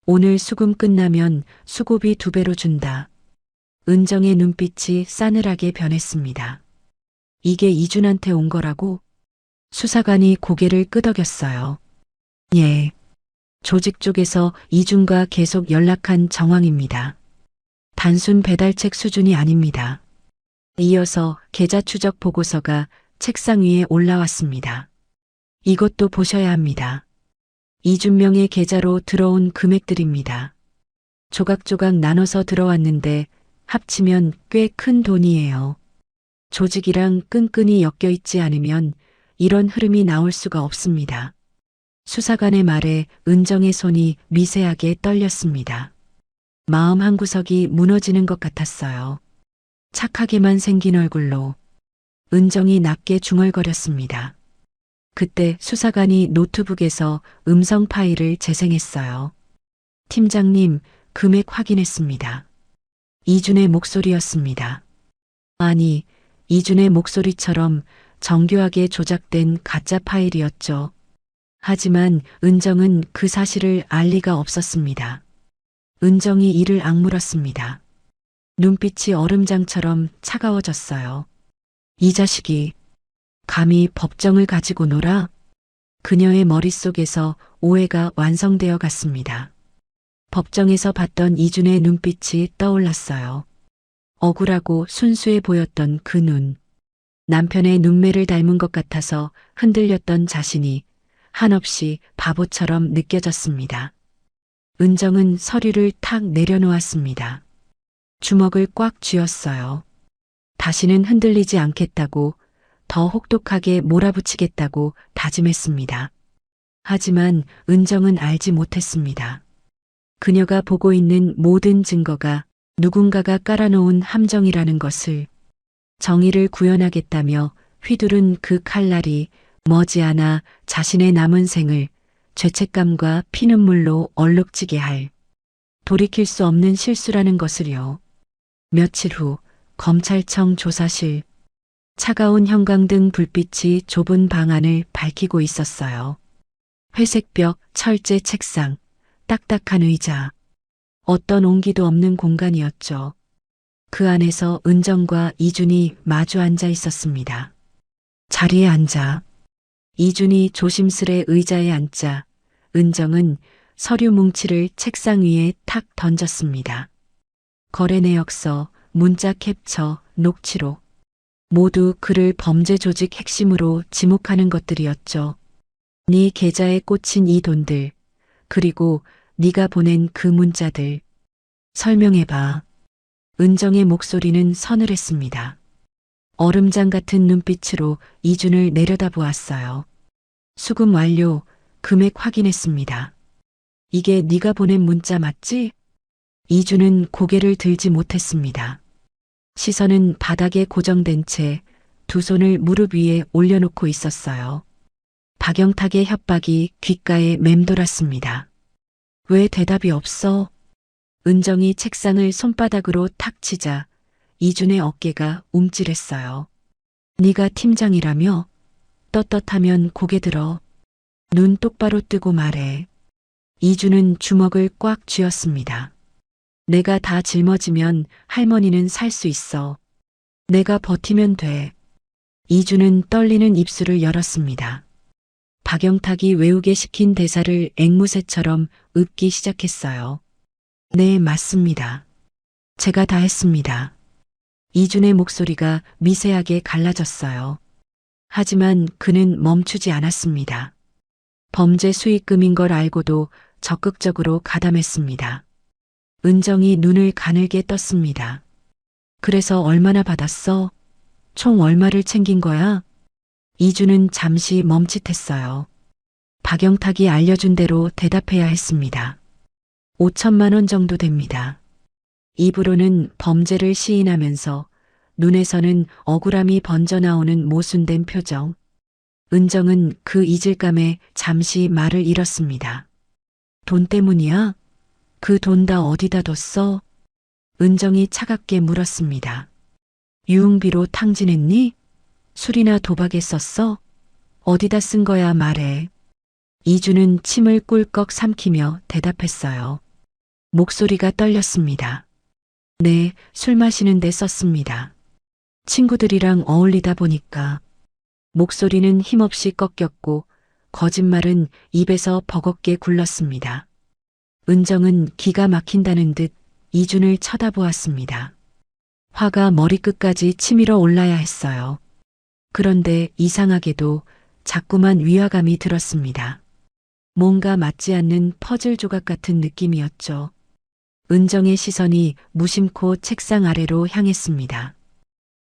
오늘 수금 끝나면 수고비 2배로 준다. 은정의 눈빛이 싸늘하게 변했습니다. 이게 이준한테 온 거라고? 수사관이 고개를 끄덕였어요. 예. 조직 쪽에서 이준과 계속 연락한 정황입니다. 단순 배달책 수준이 아닙니다. 이어서 계좌 추적 보고서가 책상 위에 올라왔습니다. 이것도 보셔야 합니다. 이준명의 계좌로 들어온 금액들입니다. 조각조각 나눠서 들어왔는데 합치면 꽤 큰 돈이에요. 조직이랑 끈끈이 엮여 있지 않으면 이런 흐름이 나올 수가 없습니다. 수사관의 말에 은정의 손이 미세하게 떨렸습니다. 마음 한구석이 무너지는 것 같았어요. 착하게만 생긴 얼굴로 은정이 낮게 중얼거렸습니다. 그때 수사관이 노트북에서 음성 파일을 재생했어요. 팀장님, 금액 확인했습니다. 이준의 목소리였습니다. 아니, 이준의 목소리처럼 정교하게 조작된 가짜 파일이었죠. 하지만 은정은 그 사실을 알 리가 없었습니다. 은정이 이를 악물었습니다. 눈빛이 얼음장처럼 차가워졌어요. 이 자식이 감히 법정을 가지고 놀아? 그녀의 머릿속에서 오해가 완성되어 갔습니다. 법정에서 봤던 이준의 눈빛이 떠올랐어요. 억울하고 순수해 보였던 그 눈. 남편의 눈매를 닮은 것 같아서 흔들렸던 자신이 한없이 바보처럼 느껴졌습니다. 은정은 서류를 탁 내려놓았습니다. 주먹을 꽉 쥐었어요. 다시는 흔들리지 않겠다고, 더 혹독하게 몰아붙이겠다고 다짐했습니다. 하지만 은정은 알지 못했습니다. 그녀가 보고 있는 모든 증거가 누군가가 깔아놓은 함정이라는 것을. 정의를 구현하겠다며 휘두른 그 칼날이 머지않아 자신의 남은 생을 죄책감과 피눈물로 얼룩지게 할 돌이킬 수 없는 실수라는 것을요. 며칠 후 검찰청 조사실. 차가운 형광등 불빛이 좁은 방 안을 밝히고 있었어요. 회색 벽, 철제 책상, 딱딱한 의자. 어떤 온기도 없는 공간이었죠. 그 안에서 은정과 이준이 마주 앉아 있었습니다. 자리에 앉아. 이준이 조심스레 의자에 앉자 은정은 서류 뭉치를 책상 위에 탁 던졌습니다. 거래 내역서, 문자 캡처, 녹취록. 모두 그를 범죄 조직 핵심으로 지목하는 것들이었죠. 네 계좌에 꽂힌 이 돈들, 그리고 네가 보낸 그 문자들. 설명해봐. 은정의 목소리는 서늘했습니다. 얼음장 같은 눈빛으로 이준을 내려다보았어요. 수금 완료, 금액 확인했습니다. 이게 네가 보낸 문자 맞지? 이준은 고개를 들지 못했습니다. 시선은 바닥에 고정된 채 두 손을 무릎 위에 올려놓고 있었어요. 박영탁의 협박이 귓가에 맴돌았습니다. 왜 대답이 없어? 은정이 책상을 손바닥으로 탁 치자 이준의 어깨가 움찔했어요. 네가 팀장이라며? 떳떳하면 고개 들어. 눈 똑바로 뜨고 말해. 이준은 주먹을 꽉 쥐었습니다. 내가 다 짊어지면 할머니는 살 수 있어. 내가 버티면 돼. 이준은 떨리는 입술을 열었습니다. 박영탁이 외우게 시킨 대사를 앵무새처럼 읊기 시작했어요. 네, 맞습니다. 제가 다 했습니다. 이준의 목소리가 미세하게 갈라졌어요. 하지만 그는 멈추지 않았습니다. 범죄 수익금인 걸 알고도 적극적으로 가담했습니다. 은정이 눈을 가늘게 떴습니다. 그래서 얼마나 받았어? 총 얼마를 챙긴 거야? 이준은 잠시 멈칫했어요. 박영탁이 알려준 대로 대답해야 했습니다. 5천만 원 정도 됩니다. 입으로는 범죄를 시인하면서 눈에서는 억울함이 번져나오는 모순된 표정. 은정은 그 이질감에 잠시 말을 잃었습니다. 돈 때문이야? 그 돈 다 어디다 뒀어? 은정이 차갑게 물었습니다. 유흥비로 탕진했니? 술이나 도박에 썼어? 어디다 쓴 거야 말해. 이준은 침을 꿀꺽 삼키며 대답했어요. 목소리가 떨렸습니다. 네, 술 마시는 데 썼습니다. 친구들이랑 어울리다 보니까. 목소리는 힘없이 꺾였고 거짓말은 입에서 버겁게 굴렀습니다. 은정은 기가 막힌다는 듯 이준을 쳐다보았습니다. 화가 머리끝까지 치밀어 올라야 했어요. 그런데 이상하게도 자꾸만 위화감이 들었습니다. 뭔가 맞지 않는 퍼즐 조각 같은 느낌이었죠. 은정의 시선이 무심코 책상 아래로 향했습니다.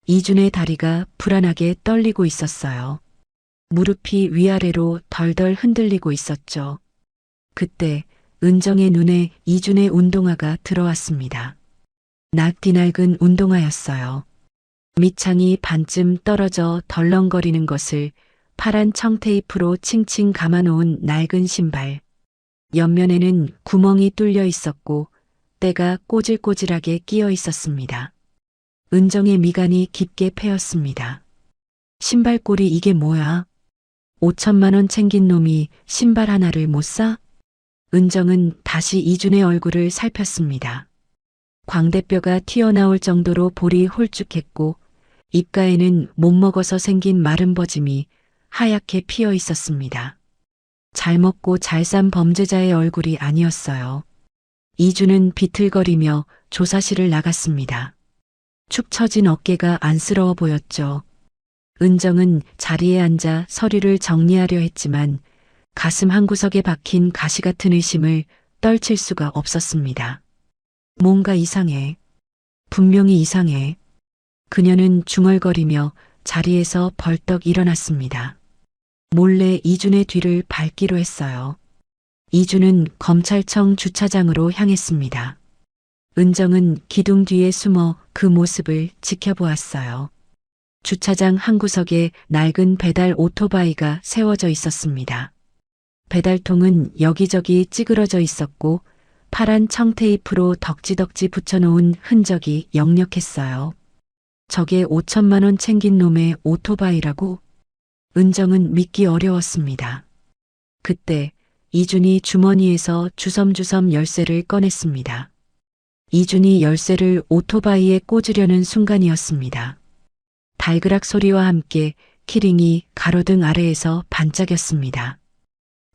이준의 다리가 불안하게 떨리고 있었어요. 무릎이 위아래로 덜덜 흔들리고 있었죠. 그때 은정의 눈에 이준의 운동화가 들어왔습니다. 낙디낡은 운동화였어요. 밑창이 반쯤 떨어져 덜렁거리는 것을 파란 청테이프로 칭칭 감아놓은 낡은 신발. 옆면에는 구멍이 뚫려 있었고 때가 꼬질꼬질하게 끼어 있었습니다. 은정의 미간이 깊게 패였습니다. 신발꼴이 이게 뭐야? 5천만 원 챙긴 놈이 신발 하나를 못 사? 은정은 다시 이준의 얼굴을 살폈습니다. 광대뼈가 튀어나올 정도로 볼이 홀쭉했고 입가에는 못 먹어서 생긴 마른 버짐이 하얗게 피어 있었습니다. 잘 먹고 잘 산 범죄자의 얼굴이 아니었어요. 이준은 비틀거리며 조사실을 나갔습니다. 축 처진 어깨가 안쓰러워 보였죠. 은정은 자리에 앉아 서류를 정리하려 했지만 가슴 한구석에 박힌 가시 같은 의심을 떨칠 수가 없었습니다. 뭔가 이상해. 분명히 이상해. 그녀는 중얼거리며 자리에서 벌떡 일어났습니다. 몰래 이준의 뒤를 밟기로 했어요. 이준은 검찰청 주차장으로 향했습니다. 은정은 기둥 뒤에 숨어 그 모습을 지켜보았어요. 주차장 한 구석에 낡은 배달 오토바이가 세워져 있었습니다. 배달통은 여기저기 찌그러져 있었고 파란 청테이프로 덕지덕지 붙여놓은 흔적이 역력했어요. 저게 5천만 원 챙긴 놈의 오토바이라고? 은정은 믿기 어려웠습니다. 그때 이준이 주머니에서 주섬주섬 열쇠를 꺼냈습니다. 이준이 열쇠를 오토바이에 꽂으려는 순간이었습니다. 달그락 소리와 함께 키링이 가로등 아래에서 반짝였습니다.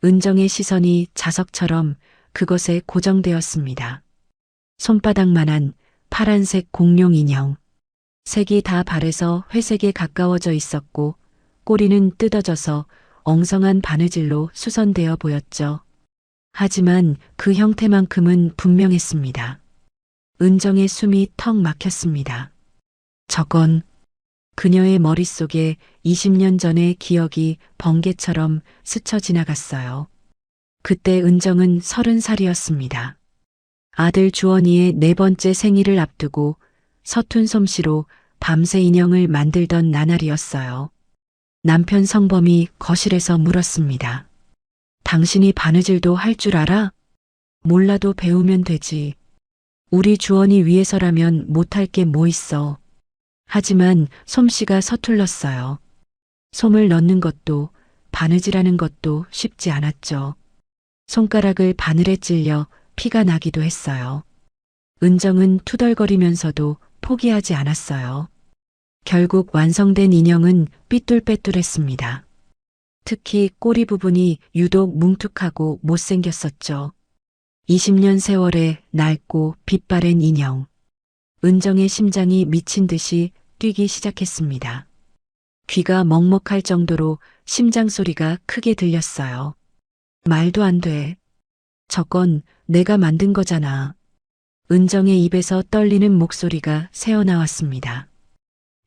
은정의 시선이 자석처럼 그것에 고정되었습니다. 손바닥만한 파란색 공룡 인형. 색이 다 바래서 회색에 가까워져 있었고 꼬리는 뜯어져서 엉성한 바느질로 수선되어 보였죠. 하지만 그 형태만큼은 분명했습니다. 은정의 숨이 턱 막혔습니다. 저건 그녀의 머릿속에 20년 전의 기억이 번개처럼 스쳐 지나갔어요. 그때 은정은 30살이었습니다. 아들 주원이의 4번째 생일을 앞두고 서툰 솜씨로 밤새 인형을 만들던 나날이었어요. 남편 성범이 거실에서 물었습니다. 당신이 바느질도 할 줄 알아? 몰라도 배우면 되지. 우리 주원이 위해서라면 못할 게 뭐 있어. 하지만 솜씨가 서툴렀어요. 솜을 넣는 것도 바느질하는 것도 쉽지 않았죠. 손가락을 바늘에 찔려 피가 나기도 했어요. 은정은 투덜거리면서도 포기하지 않았어요. 결국 완성된 인형은 삐뚤빼뚤했습니다. 특히 꼬리 부분이 유독 뭉툭하고 못생겼었죠. 20년 세월에 낡고 빛바랜 인형. 은정의 심장이 미친 듯이 뛰기 시작했습니다. 귀가 먹먹할 정도로 심장 소리가 크게 들렸어요. 말도 안 돼. 저건 내가 만든 거잖아. 은정의 입에서 떨리는 목소리가 새어나왔습니다.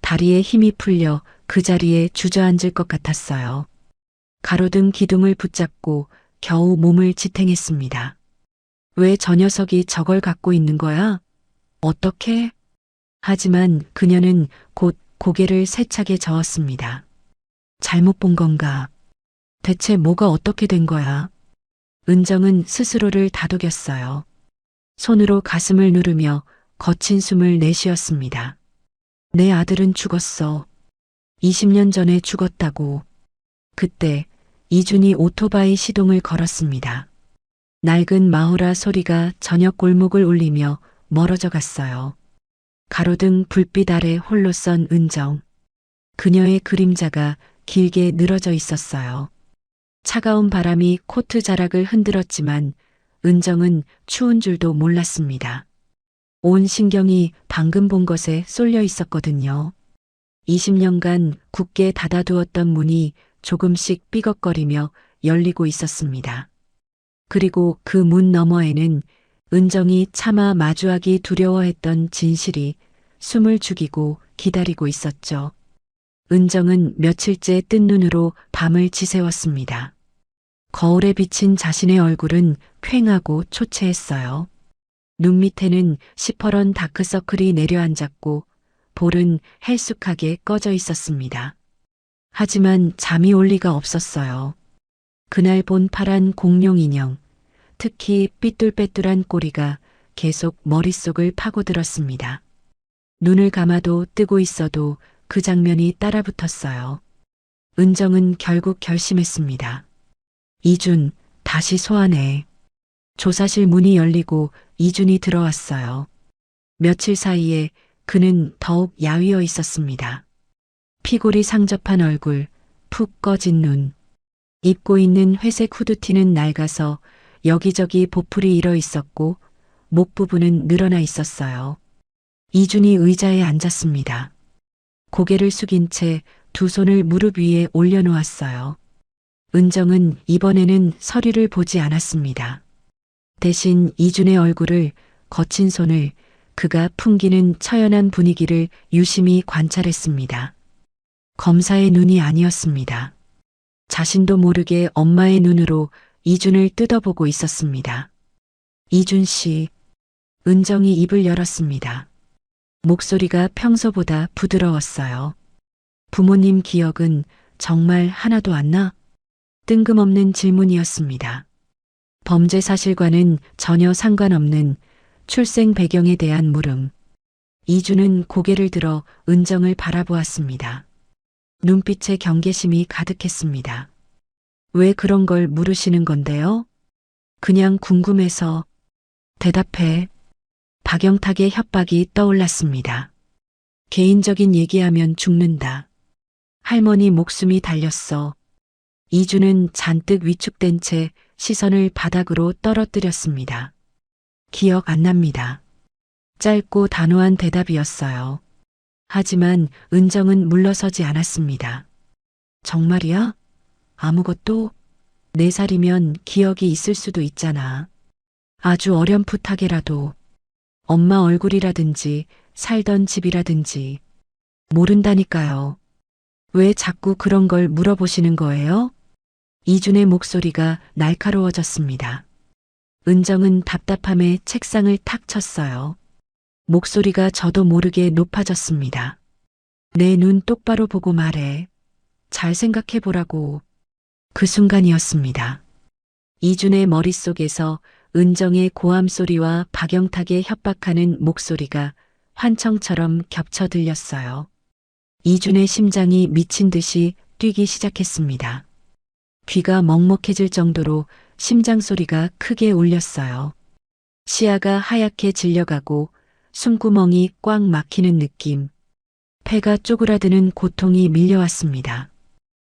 다리에 힘이 풀려 그 자리에 주저앉을 것 같았어요. 가로등 기둥을 붙잡고 겨우 몸을 지탱했습니다. 왜 저 녀석이 저걸 갖고 있는 거야? 어떻게? 하지만 그녀는 곧 고개를 세차게 저었습니다. 잘못 본 건가? 대체 뭐가 어떻게 된 거야? 은정은 스스로를 다독였어요. 손으로 가슴을 누르며 거친 숨을 내쉬었습니다. 내 아들은 죽었어. 20년 전에 죽었다고. 그때 이준이 오토바이 시동을 걸었습니다. 낡은 마호라 소리가 저녁 골목을 울리며 멀어져 갔어요. 가로등 불빛 아래 홀로 선 은정. 그녀의 그림자가 길게 늘어져 있었어요. 차가운 바람이 코트 자락을 흔들었지만 은정은 추운 줄도 몰랐습니다. 온 신경이 방금 본 것에 쏠려 있었거든요. 20년간 굳게 닫아두었던 문이 조금씩 삐걱거리며 열리고 있었습니다. 그리고 그 문 너머에는 은정이 차마 마주하기 두려워했던 진실이 숨을 죽이고 기다리고 있었죠. 은정은 며칠째 뜬 눈으로 밤을 지새웠습니다. 거울에 비친 자신의 얼굴은 퀭하고 초췌했어요. 눈 밑에는 시퍼런 다크서클이 내려앉았고 볼은 헬쑥하게 꺼져 있었습니다. 하지만 잠이 올 리가 없었어요. 그날 본 파란 공룡 인형, 특히 삐뚤빼뚤한 꼬리가 계속 머릿속을 파고들었습니다. 눈을 감아도 뜨고 있어도 그 장면이 따라붙었어요. 은정은 결국 결심했습니다. 이준, 다시 소환해. 조사실 문이 열리고 이준이 들어왔어요. 며칠 사이에 그는 더욱 야위어 있었습니다. 피골이 상접한 얼굴, 푹 꺼진 눈, 입고 있는 회색 후드티는 낡아서 여기저기 보풀이 일어 있었고 목 부분은 늘어나 있었어요. 이준이 의자에 앉았습니다. 고개를 숙인 채 두 손을 무릎 위에 올려놓았어요. 은정은 이번에는 서류를 보지 않았습니다. 대신 이준의 얼굴을, 거친 손을, 그가 풍기는 처연한 분위기를 유심히 관찰했습니다. 검사의 눈이 아니었습니다. 자신도 모르게 엄마의 눈으로 이준을 뜯어보고 있었습니다. 이준 씨, 은정이 입을 열었습니다. 목소리가 평소보다 부드러웠어요. 부모님 기억은 정말 하나도 안 나? 뜬금없는 질문이었습니다. 범죄 사실과는 전혀 상관없는 출생 배경에 대한 물음. 이준은 고개를 들어 은정을 바라보았습니다. 눈빛에 경계심이 가득했습니다. 왜 그런 걸 물으시는 건데요? 그냥 궁금해서. 대답해. 박영탁의 협박이 떠올랐습니다. 개인적인 얘기하면 죽는다. 할머니 목숨이 달렸어. 이주는 잔뜩 위축된 채 시선을 바닥으로 떨어뜨렸습니다. 기억 안 납니다. 짧고 단호한 대답이었어요. 하지만 은정은 물러서지 않았습니다. 정말이야? 아무것도? 4살이면 기억이 있을 수도 있잖아. 아주 어렴풋하게라도 엄마 얼굴이라든지 살던 집이라든지 모른다니까요. 왜 자꾸 그런 걸 물어보시는 거예요? 이준의 목소리가 날카로워졌습니다. 은정은 답답함에 책상을 탁 쳤어요. 목소리가 저도 모르게 높아졌습니다. 내 눈 똑바로 보고 말해. 잘 생각해 보라고. 그 순간이었습니다. 이준의 머릿속에서 은정의 고함 소리와 박영탁의 협박하는 목소리가 환청처럼 겹쳐 들렸어요. 이준의 심장이 미친 듯이 뛰기 시작했습니다. 귀가 먹먹해질 정도로 심장 소리가 크게 울렸어요. 시야가 하얗게 질려가고 숨구멍이 꽉 막히는 느낌. 폐가 쪼그라드는 고통이 밀려왔습니다.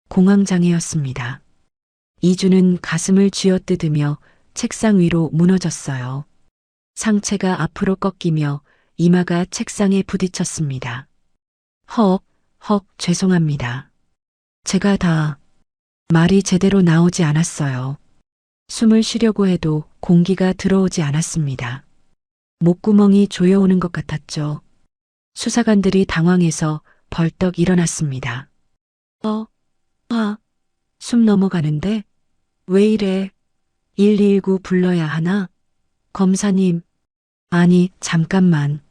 공황장애였습니다. 이주는 가슴을 쥐어뜯으며 책상 위로 무너졌어요. 상체가 앞으로 꺾이며 이마가 책상에 부딪혔습니다. 헉, 죄송합니다. 제가 다 말이 제대로 나오지 않았어요. 숨을 쉬려고 해도 공기가 들어오지 않았습니다. 목구멍이 조여오는 것 같았죠. 수사관들이 당황해서 벌떡 일어났습니다. 숨 넘어가는데? 왜 이래? 119 불러야 하나? 검사님. 아니, 잠깐만.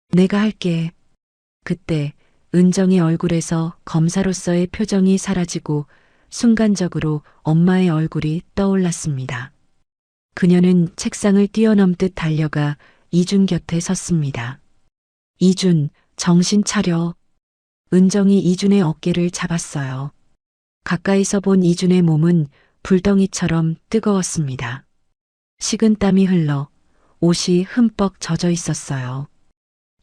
내가 할게. 그때 은정의 얼굴에서 검사로서의 표정이 사라지고 순간적으로 엄마의 얼굴이 떠올랐습니다. 그녀는 책상을 뛰어넘듯 달려가 이준 곁에 섰습니다. 이준, 정신 차려. 은정이 이준의 어깨를 잡았어요. 가까이서 본 이준의 몸은 불덩이처럼 뜨거웠습니다. 식은땀이 흘러 옷이 흠뻑 젖어 있었어요.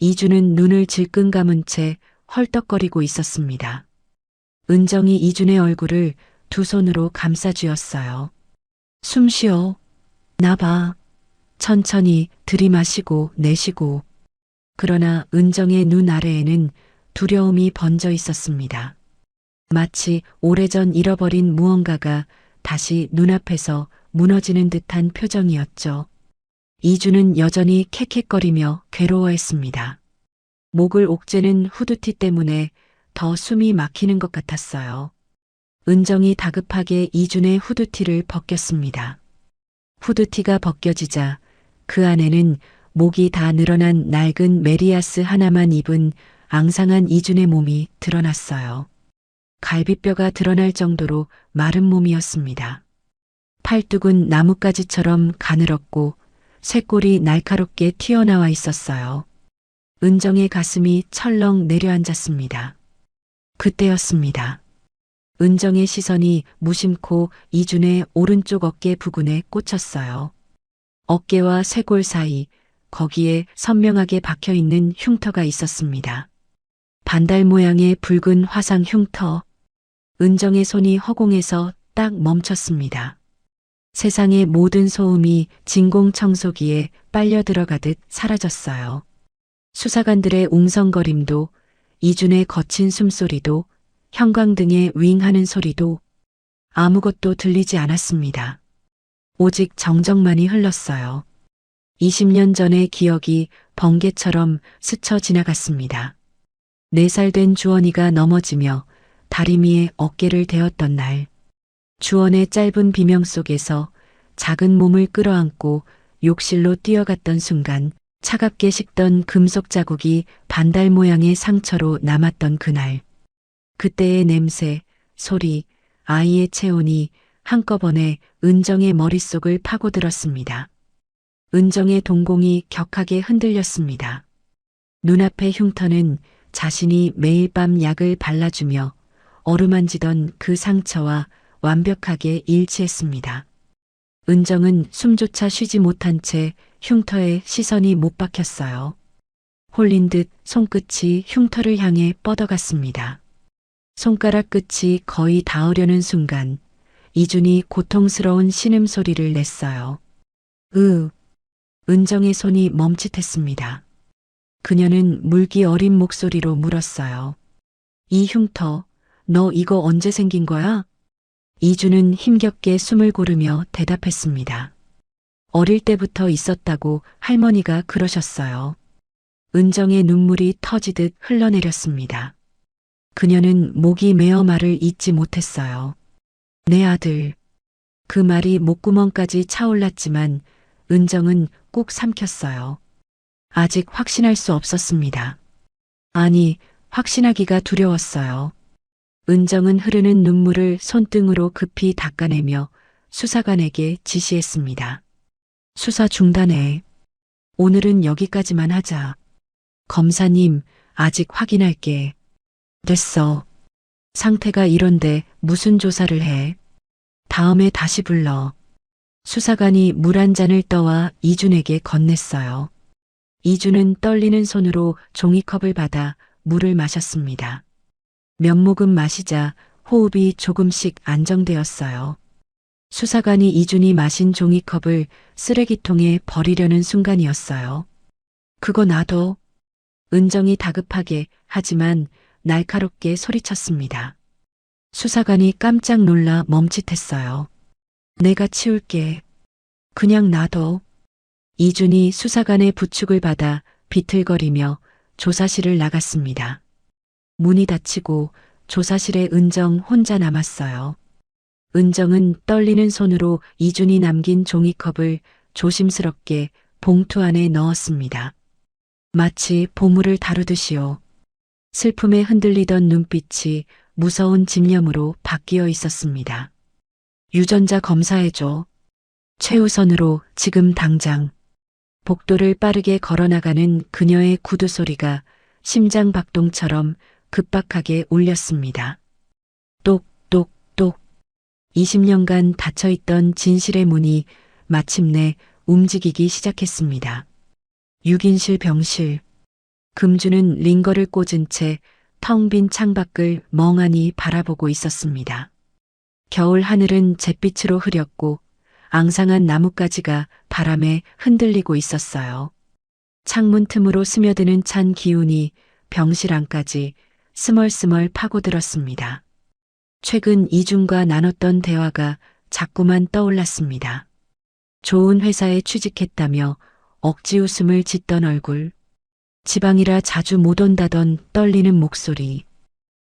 이준은 눈을 질끈 감은 채 헐떡거리고 있었습니다. 은정이 이준의 얼굴을 두 손으로 감싸쥐었어요. 숨 쉬어. 나 봐. 천천히 들이마시고 내쉬고. 그러나 은정의 눈 아래에는 두려움이 번져 있었습니다. 마치 오래전 잃어버린 무언가가 다시 눈앞에서 무너지는 듯한 표정이었죠. 이주는 여전히 캑캑거리며 괴로워했습니다. 목을 옥죄는 후드티 때문에 더 숨이 막히는 것 같았어요. 은정이 다급하게 이준의 후드티를 벗겼습니다. 후드티가 벗겨지자 그 안에는 목이 다 늘어난 낡은 메리아스 하나만 입은 앙상한 이준의 몸이 드러났어요. 갈비뼈가 드러날 정도로 마른 몸이었습니다. 팔뚝은 나뭇가지처럼 가늘었고 쇄골이 날카롭게 튀어나와 있었어요. 은정의 가슴이 철렁 내려앉았습니다. 그때였습니다. 은정의 시선이 무심코 이준의 오른쪽 어깨 부근에 꽂혔어요. 어깨와 쇄골 사이, 거기에 선명하게 박혀있는 흉터가 있었습니다. 반달 모양의 붉은 화상 흉터. 은정의 손이 허공에서 딱 멈췄습니다. 세상의 모든 소음이 진공청소기에 빨려 들어가듯 사라졌어요. 수사관들의 웅성거림도, 이준의 거친 숨소리도, 형광등의 윙하는 소리도 아무것도 들리지 않았습니다. 오직 정적만이 흘렀어요. 20년 전의 기억이 번개처럼 스쳐 지나갔습니다. 4살 된 주원이가 넘어지며 다리미에 어깨를 대었던 날, 주원의 짧은 비명 속에서 작은 몸을 끌어안고 욕실로 뛰어갔던 순간 차갑게 식던 금속 자국이 반달 모양의 상처로 남았던 그날, 그때의 냄새, 소리, 아이의 체온이 한꺼번에 은정의 머릿속을 파고들었습니다. 은정의 동공이 격하게 흔들렸습니다. 눈앞의 흉터는 자신이 매일 밤 약을 발라주며 어루만지던 그 상처와 완벽하게 일치했습니다. 은정은 숨조차 쉬지 못한 채 흉터에 시선이 못 박혔어요. 홀린 듯 손끝이 흉터를 향해 뻗어갔습니다. 손가락 끝이 거의 닿으려는 순간 이준이 고통스러운 신음소리를 냈어요. 은정의 손이 멈칫했습니다. 그녀는 물기 어린 목소리로 물었어요. 이 흉터, 너 이거 언제 생긴 거야? 이준은 힘겹게 숨을 고르며 대답했습니다. 어릴 때부터 있었다고 할머니가 그러셨어요. 은정의 눈물이 터지듯 흘러내렸습니다. 그녀는 목이 메어 말을 잇지 못했어요. 내 아들. 그 말이 목구멍까지 차올랐지만 은정은 꾹 삼켰어요. 아직 확신할 수 없었습니다. 아니, 확신하기가 두려웠어요. 은정은 흐르는 눈물을 손등으로 급히 닦아내며 수사관에게 지시했습니다. 수사 중단해. 오늘은 여기까지만 하자. 검사님, 아직 확인할게. 됐어. 상태가 이런데 무슨 조사를 해? 다음에 다시 불러. 수사관이 물 한 잔을 떠와 이준에게 건넸어요. 이준은 떨리는 손으로 종이컵을 받아 물을 마셨습니다. 몇 모금 마시자 호흡이 조금씩 안정되었어요. 수사관이 이준이 마신 종이컵을 쓰레기통에 버리려는 순간이었어요. 그거 놔둬. 은정이 다급하게 하지만 날카롭게 소리쳤습니다. 수사관이 깜짝 놀라 멈칫했어요. 내가 치울게. 그냥 놔둬. 이준이 수사관의 부축을 받아 비틀거리며 조사실을 나갔습니다. 문이 닫히고 조사실에 은정 혼자 남았어요. 은정은 떨리는 손으로 이준이 남긴 종이컵을 조심스럽게 봉투 안에 넣었습니다. 마치 보물을 다루듯이요. 슬픔에 흔들리던 눈빛이 무서운 집념으로 바뀌어 있었습니다. 유전자 검사해줘. 최우선으로 지금 당장. 복도를 빠르게 걸어나가는 그녀의 구두 소리가 심장 박동처럼 급박하게 울렸습니다. 똑똑똑. 20년간 닫혀있던 진실의 문이 마침내 움직이기 시작했습니다. 6인실 병실. 금주는 링거를 꽂은 채 텅 빈 창밖을 멍하니 바라보고 있었습니다. 겨울 하늘은 잿빛으로 흐렸고 앙상한 나뭇가지가 바람에 흔들리고 있었어요. 창문 틈으로 스며드는 찬 기운이 병실 안까지 스멀스멀 파고들었습니다. 최근 이준과 나눴던 대화가 자꾸만 떠올랐습니다. 좋은 회사에 취직했다며 억지 웃음을 짓던 얼굴, 지방이라 자주 못 온다던 떨리는 목소리,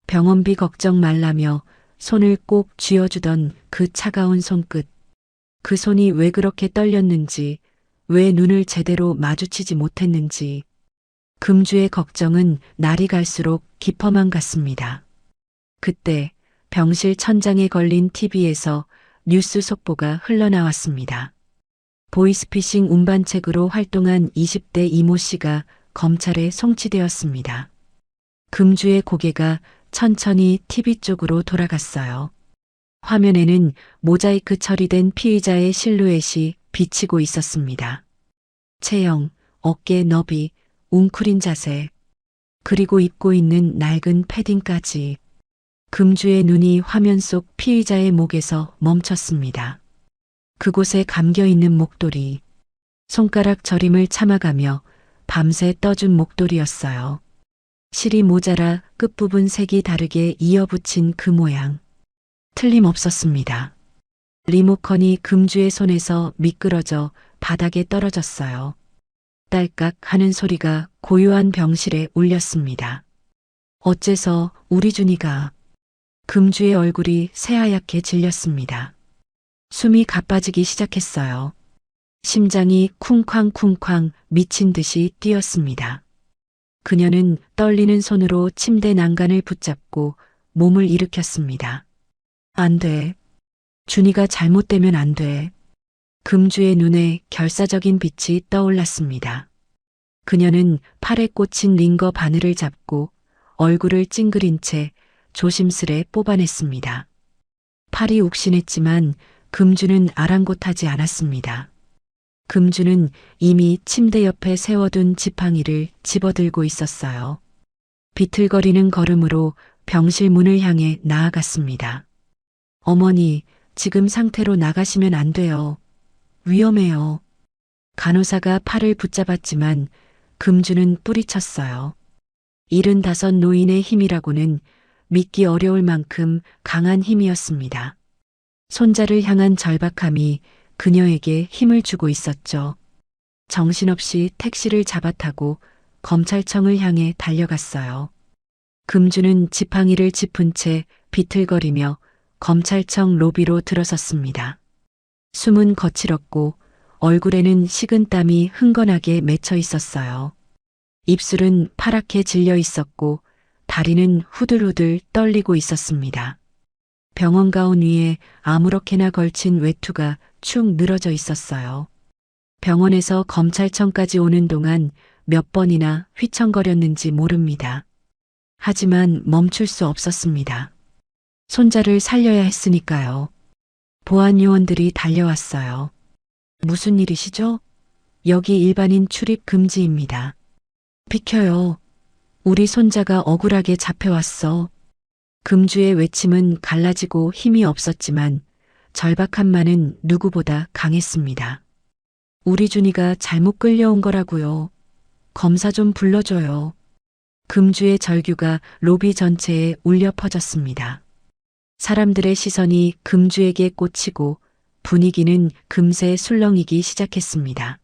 병원비 걱정 말라며 손을 꼭 쥐어주던 그 차가운 손끝, 그 손이 왜 그렇게 떨렸는지, 왜 눈을 제대로 마주치지 못했는지, 금주의 걱정은 날이 갈수록 깊어만 갔습니다. 그때 병실 천장에 걸린 TV에서 뉴스 속보가 흘러나왔습니다. 보이스피싱 운반책으로 활동한 20대 이모 씨가 검찰에 송치되었습니다. 금주의 고개가 천천히 TV 쪽으로 돌아갔어요. 화면에는 모자이크 처리된 피의자의 실루엣이 비치고 있었습니다. 체형, 어깨 너비, 웅크린 자세, 그리고 입고 있는 낡은 패딩까지. 금주의 눈이 화면 속 피의자의 목에서 멈췄습니다. 그곳에 감겨있는 목도리, 손가락 저림을 참아가며 밤새 떠준 목도리였어요. 실이 모자라 끝부분 색이 다르게 이어붙인 그 모양. 틀림없었습니다. 리모컨이 금주의 손에서 미끄러져 바닥에 떨어졌어요. 딸깍 하는 소리가 고요한 병실에 울렸습니다. 어째서 우리 준이가. 금주의 얼굴이 새하얗게 질렸습니다. 숨이 가빠지기 시작했어요. 심장이 쿵쾅쿵쾅 미친 듯이 뛰었습니다. 그녀는 떨리는 손으로 침대 난간을 붙잡고 몸을 일으켰습니다. 안 돼. 준이가 잘못되면 안 돼. 금주의 눈에 결사적인 빛이 떠올랐습니다. 그녀는 팔에 꽂힌 링거 바늘을 잡고 얼굴을 찡그린 채 조심스레 뽑아냈습니다. 팔이 욱신했지만 금주는 아랑곳하지 않았습니다. 금주는 이미 침대 옆에 세워둔 지팡이를 집어들고 있었어요. 비틀거리는 걸음으로 병실 문을 향해 나아갔습니다. 어머니, 지금 상태로 나가시면 안 돼요. 위험해요. 간호사가 팔을 붙잡았지만 금주는 뿌리쳤어요. 75 노인의 힘이라고는 믿기 어려울 만큼 강한 힘이었습니다. 손자를 향한 절박함이 그녀에게 힘을 주고 있었죠. 정신없이 택시를 잡아타고 검찰청을 향해 달려갔어요. 금주는 지팡이를 짚은 채 비틀거리며 검찰청 로비로 들어섰습니다. 숨은 거칠었고 얼굴에는 식은땀이 흥건하게 맺혀 있었어요. 입술은 파랗게 질려 있었고 다리는 후들후들 떨리고 있었습니다. 병원 가운 위에 아무렇게나 걸친 외투가 축 늘어져 있었어요. 병원에서 검찰청까지 오는 동안 몇 번이나 휘청거렸는지 모릅니다. 하지만 멈출 수 없었습니다. 손자를 살려야 했으니까요. 보안 요원들이 달려왔어요. 무슨 일이시죠? 여기 일반인 출입 금지입니다. 비켜요. 우리 손자가 억울하게 잡혀왔어. 금주의 외침은 갈라지고 힘이 없었지만 절박함만은 누구보다 강했습니다. 우리 준이가 잘못 끌려온 거라고요. 검사 좀 불러줘요. 금주의 절규가 로비 전체에 울려 퍼졌습니다. 사람들의 시선이 금주에게 꽂히고 분위기는 금세 술렁이기 시작했습니다.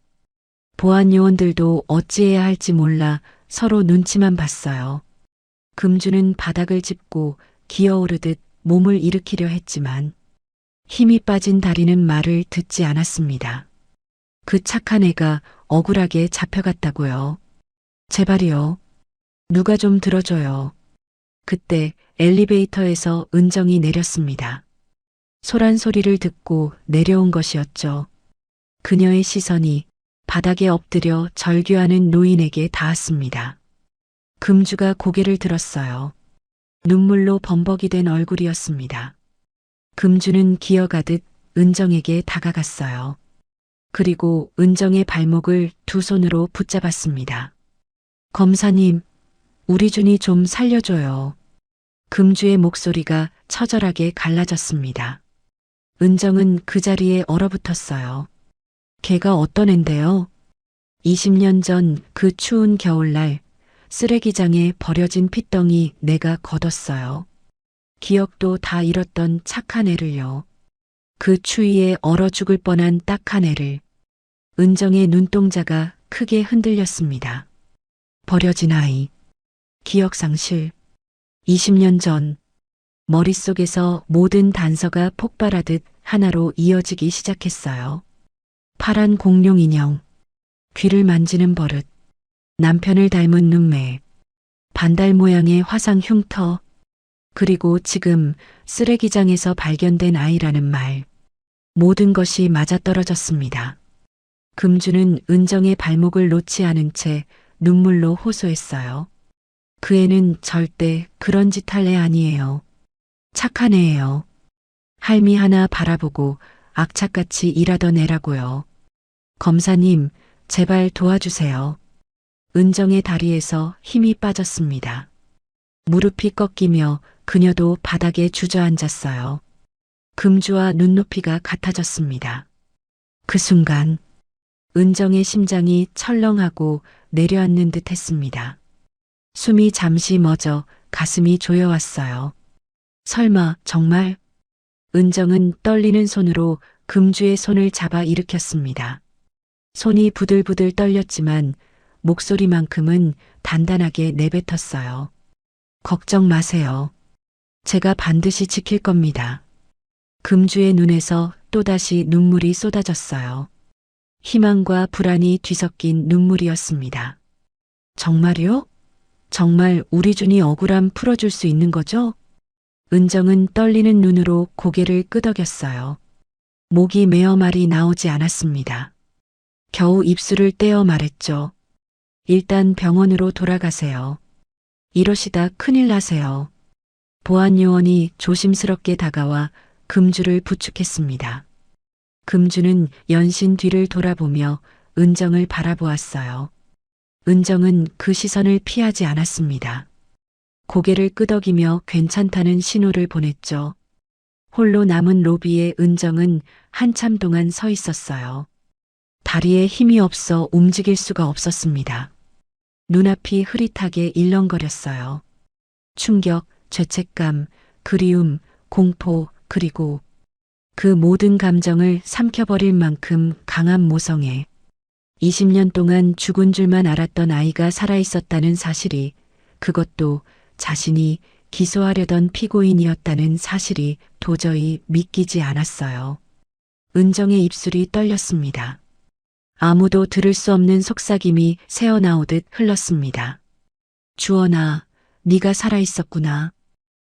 보안 요원들도 어찌해야 할지 몰라 서로 눈치만 봤어요. 금주는 바닥을 짚고 기어오르듯 몸을 일으키려 했지만 힘이 빠진 다리는 말을 듣지 않았습니다. 그 착한 애가 억울하게 잡혀갔다고요. 제발이요. 누가 좀 들어줘요. 그때 엘리베이터에서 은정이 내렸습니다. 소란 소리를 듣고 내려온 것이었죠. 그녀의 시선이 바닥에 엎드려 절규하는 노인에게 닿았습니다. 금주가 고개를 들었어요. 눈물로 범벅이 된 얼굴이었습니다. 금주는 기어가듯 은정에게 다가갔어요. 그리고 은정의 발목을 두 손으로 붙잡았습니다. 검사님, 우리 준이 좀 살려줘요. 금주의 목소리가 처절하게 갈라졌습니다. 은정은 그 자리에 얼어붙었어요. 걔가 어떤 앤데요? 20년 전 그 추운 겨울날 쓰레기장에 버려진 핏덩이 내가 걷었어요. 기억도 다 잃었던 착한 애를요. 그 추위에 얼어 죽을 뻔한 딱한 애를. 은정의 눈동자가 크게 흔들렸습니다. 버려진 아이. 기억상실. 20년 전. 머릿속에서 모든 단서가 폭발하듯 하나로 이어지기 시작했어요. 파란 공룡 인형. 귀를 만지는 버릇. 남편을 닮은 눈매. 반달 모양의 화상 흉터. 그리고 지금 쓰레기장에서 발견된 아이라는 말. 모든 것이 맞아떨어졌습니다. 금주는 은정의 발목을 놓지 않은 채 눈물로 호소했어요. 그 애는 절대 그런 짓 할 애 아니에요. 착한 애예요. 할미 하나 바라보고 악착같이 일하던 애라고요. 검사님, 제발 도와주세요. 은정의 다리에서 힘이 빠졌습니다. 무릎이 꺾이며 그녀도 바닥에 주저앉았어요. 금주와 눈높이가 같아졌습니다. 그 순간 은정의 심장이 철렁하고 내려앉는 듯 했습니다. 숨이 잠시 멎어 가슴이 조여왔어요. 설마 정말? 은정은 떨리는 손으로 금주의 손을 잡아 일으켰습니다. 손이 부들부들 떨렸지만 목소리만큼은 단단하게 내뱉었어요. 걱정 마세요. 제가 반드시 지킬 겁니다. 금주의 눈에서 또다시 눈물이 쏟아졌어요. 희망과 불안이 뒤섞인 눈물이었습니다. 정말요? 정말 우리 준이 억울함 풀어줄 수 있는 거죠? 은정은 떨리는 눈으로 고개를 끄덕였어요. 목이 메어 말이 나오지 않았습니다. 겨우 입술을 떼어 말했죠. 일단 병원으로 돌아가세요. 이러시다 큰일 나세요. 보안 요원이 조심스럽게 다가와 금주를 부축했습니다. 금주는 연신 뒤를 돌아보며 은정을 바라보았어요. 은정은 그 시선을 피하지 않았습니다. 고개를 끄덕이며 괜찮다는 신호를 보냈죠. 홀로 남은 로비에 은정은 한참 동안 서 있었어요. 다리에 힘이 없어 움직일 수가 없었습니다. 눈앞이 흐릿하게 일렁거렸어요. 충격, 죄책감, 그리움, 공포, 그리고 그 모든 감정을 삼켜버릴 만큼 강한 모성애. 20년 동안 죽은 줄만 알았던 아이가 살아있었다는 사실이, 그것도 자신이 기소하려던 피고인이었다는 사실이 도저히 믿기지 않았어요. 은정의 입술이 떨렸습니다. 아무도 들을 수 없는 속삭임이 새어나오듯 흘렀습니다. 주원아, 네가 살아있었구나.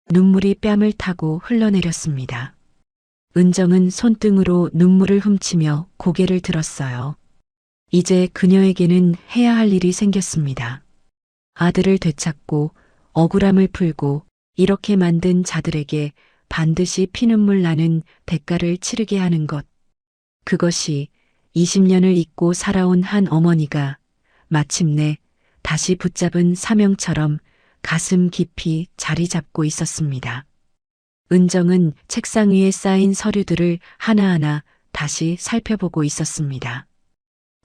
눈물이 뺨을 타고 흘러내렸습니다. 은정은 손등으로 눈물을 훔치며 고개를 들었어요. 이제 그녀에게는 해야 할 일이 생겼습니다. 아들을 되찾고 억울함을 풀고 이렇게 만든 자들에게 반드시 피눈물 나는 대가를 치르게 하는 것. 그것이 20년을 잊고 살아온 한 어머니가 마침내 다시 붙잡은 사명처럼 가슴 깊이 자리 잡고 있었습니다. 은정은 책상 위에 쌓인 서류들을 하나하나 다시 살펴보고 있었습니다.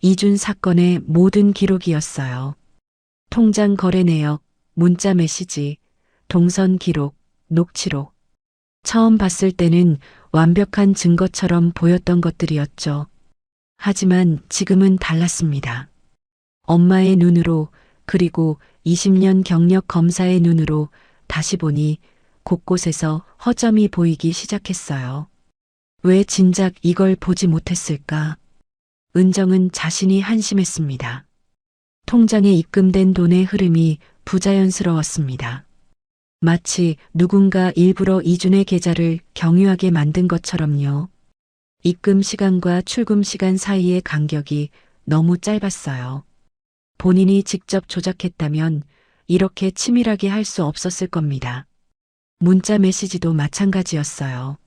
이준 사건의 모든 기록이었어요. 통장 거래 내역, 문자 메시지, 동선 기록, 녹취록. 처음 봤을 때는 완벽한 증거처럼 보였던 것들이었죠. 하지만 지금은 달랐습니다. 엄마의 눈으로, 그리고 20년 경력 검사의 눈으로 다시 보니 곳곳에서 허점이 보이기 시작했어요. 왜 진작 이걸 보지 못했을까? 은정은 자신이 한심했습니다. 통장에 입금된 돈의 흐름이 부자연스러웠습니다. 마치 누군가 일부러 이준의 계좌를 경유하게 만든 것처럼요. 입금 시간과 출금 시간 사이의 간격이 너무 짧았어요. 본인이 직접 조작했다면 이렇게 치밀하게 할 수 없었을 겁니다. 문자 메시지도 마찬가지였어요.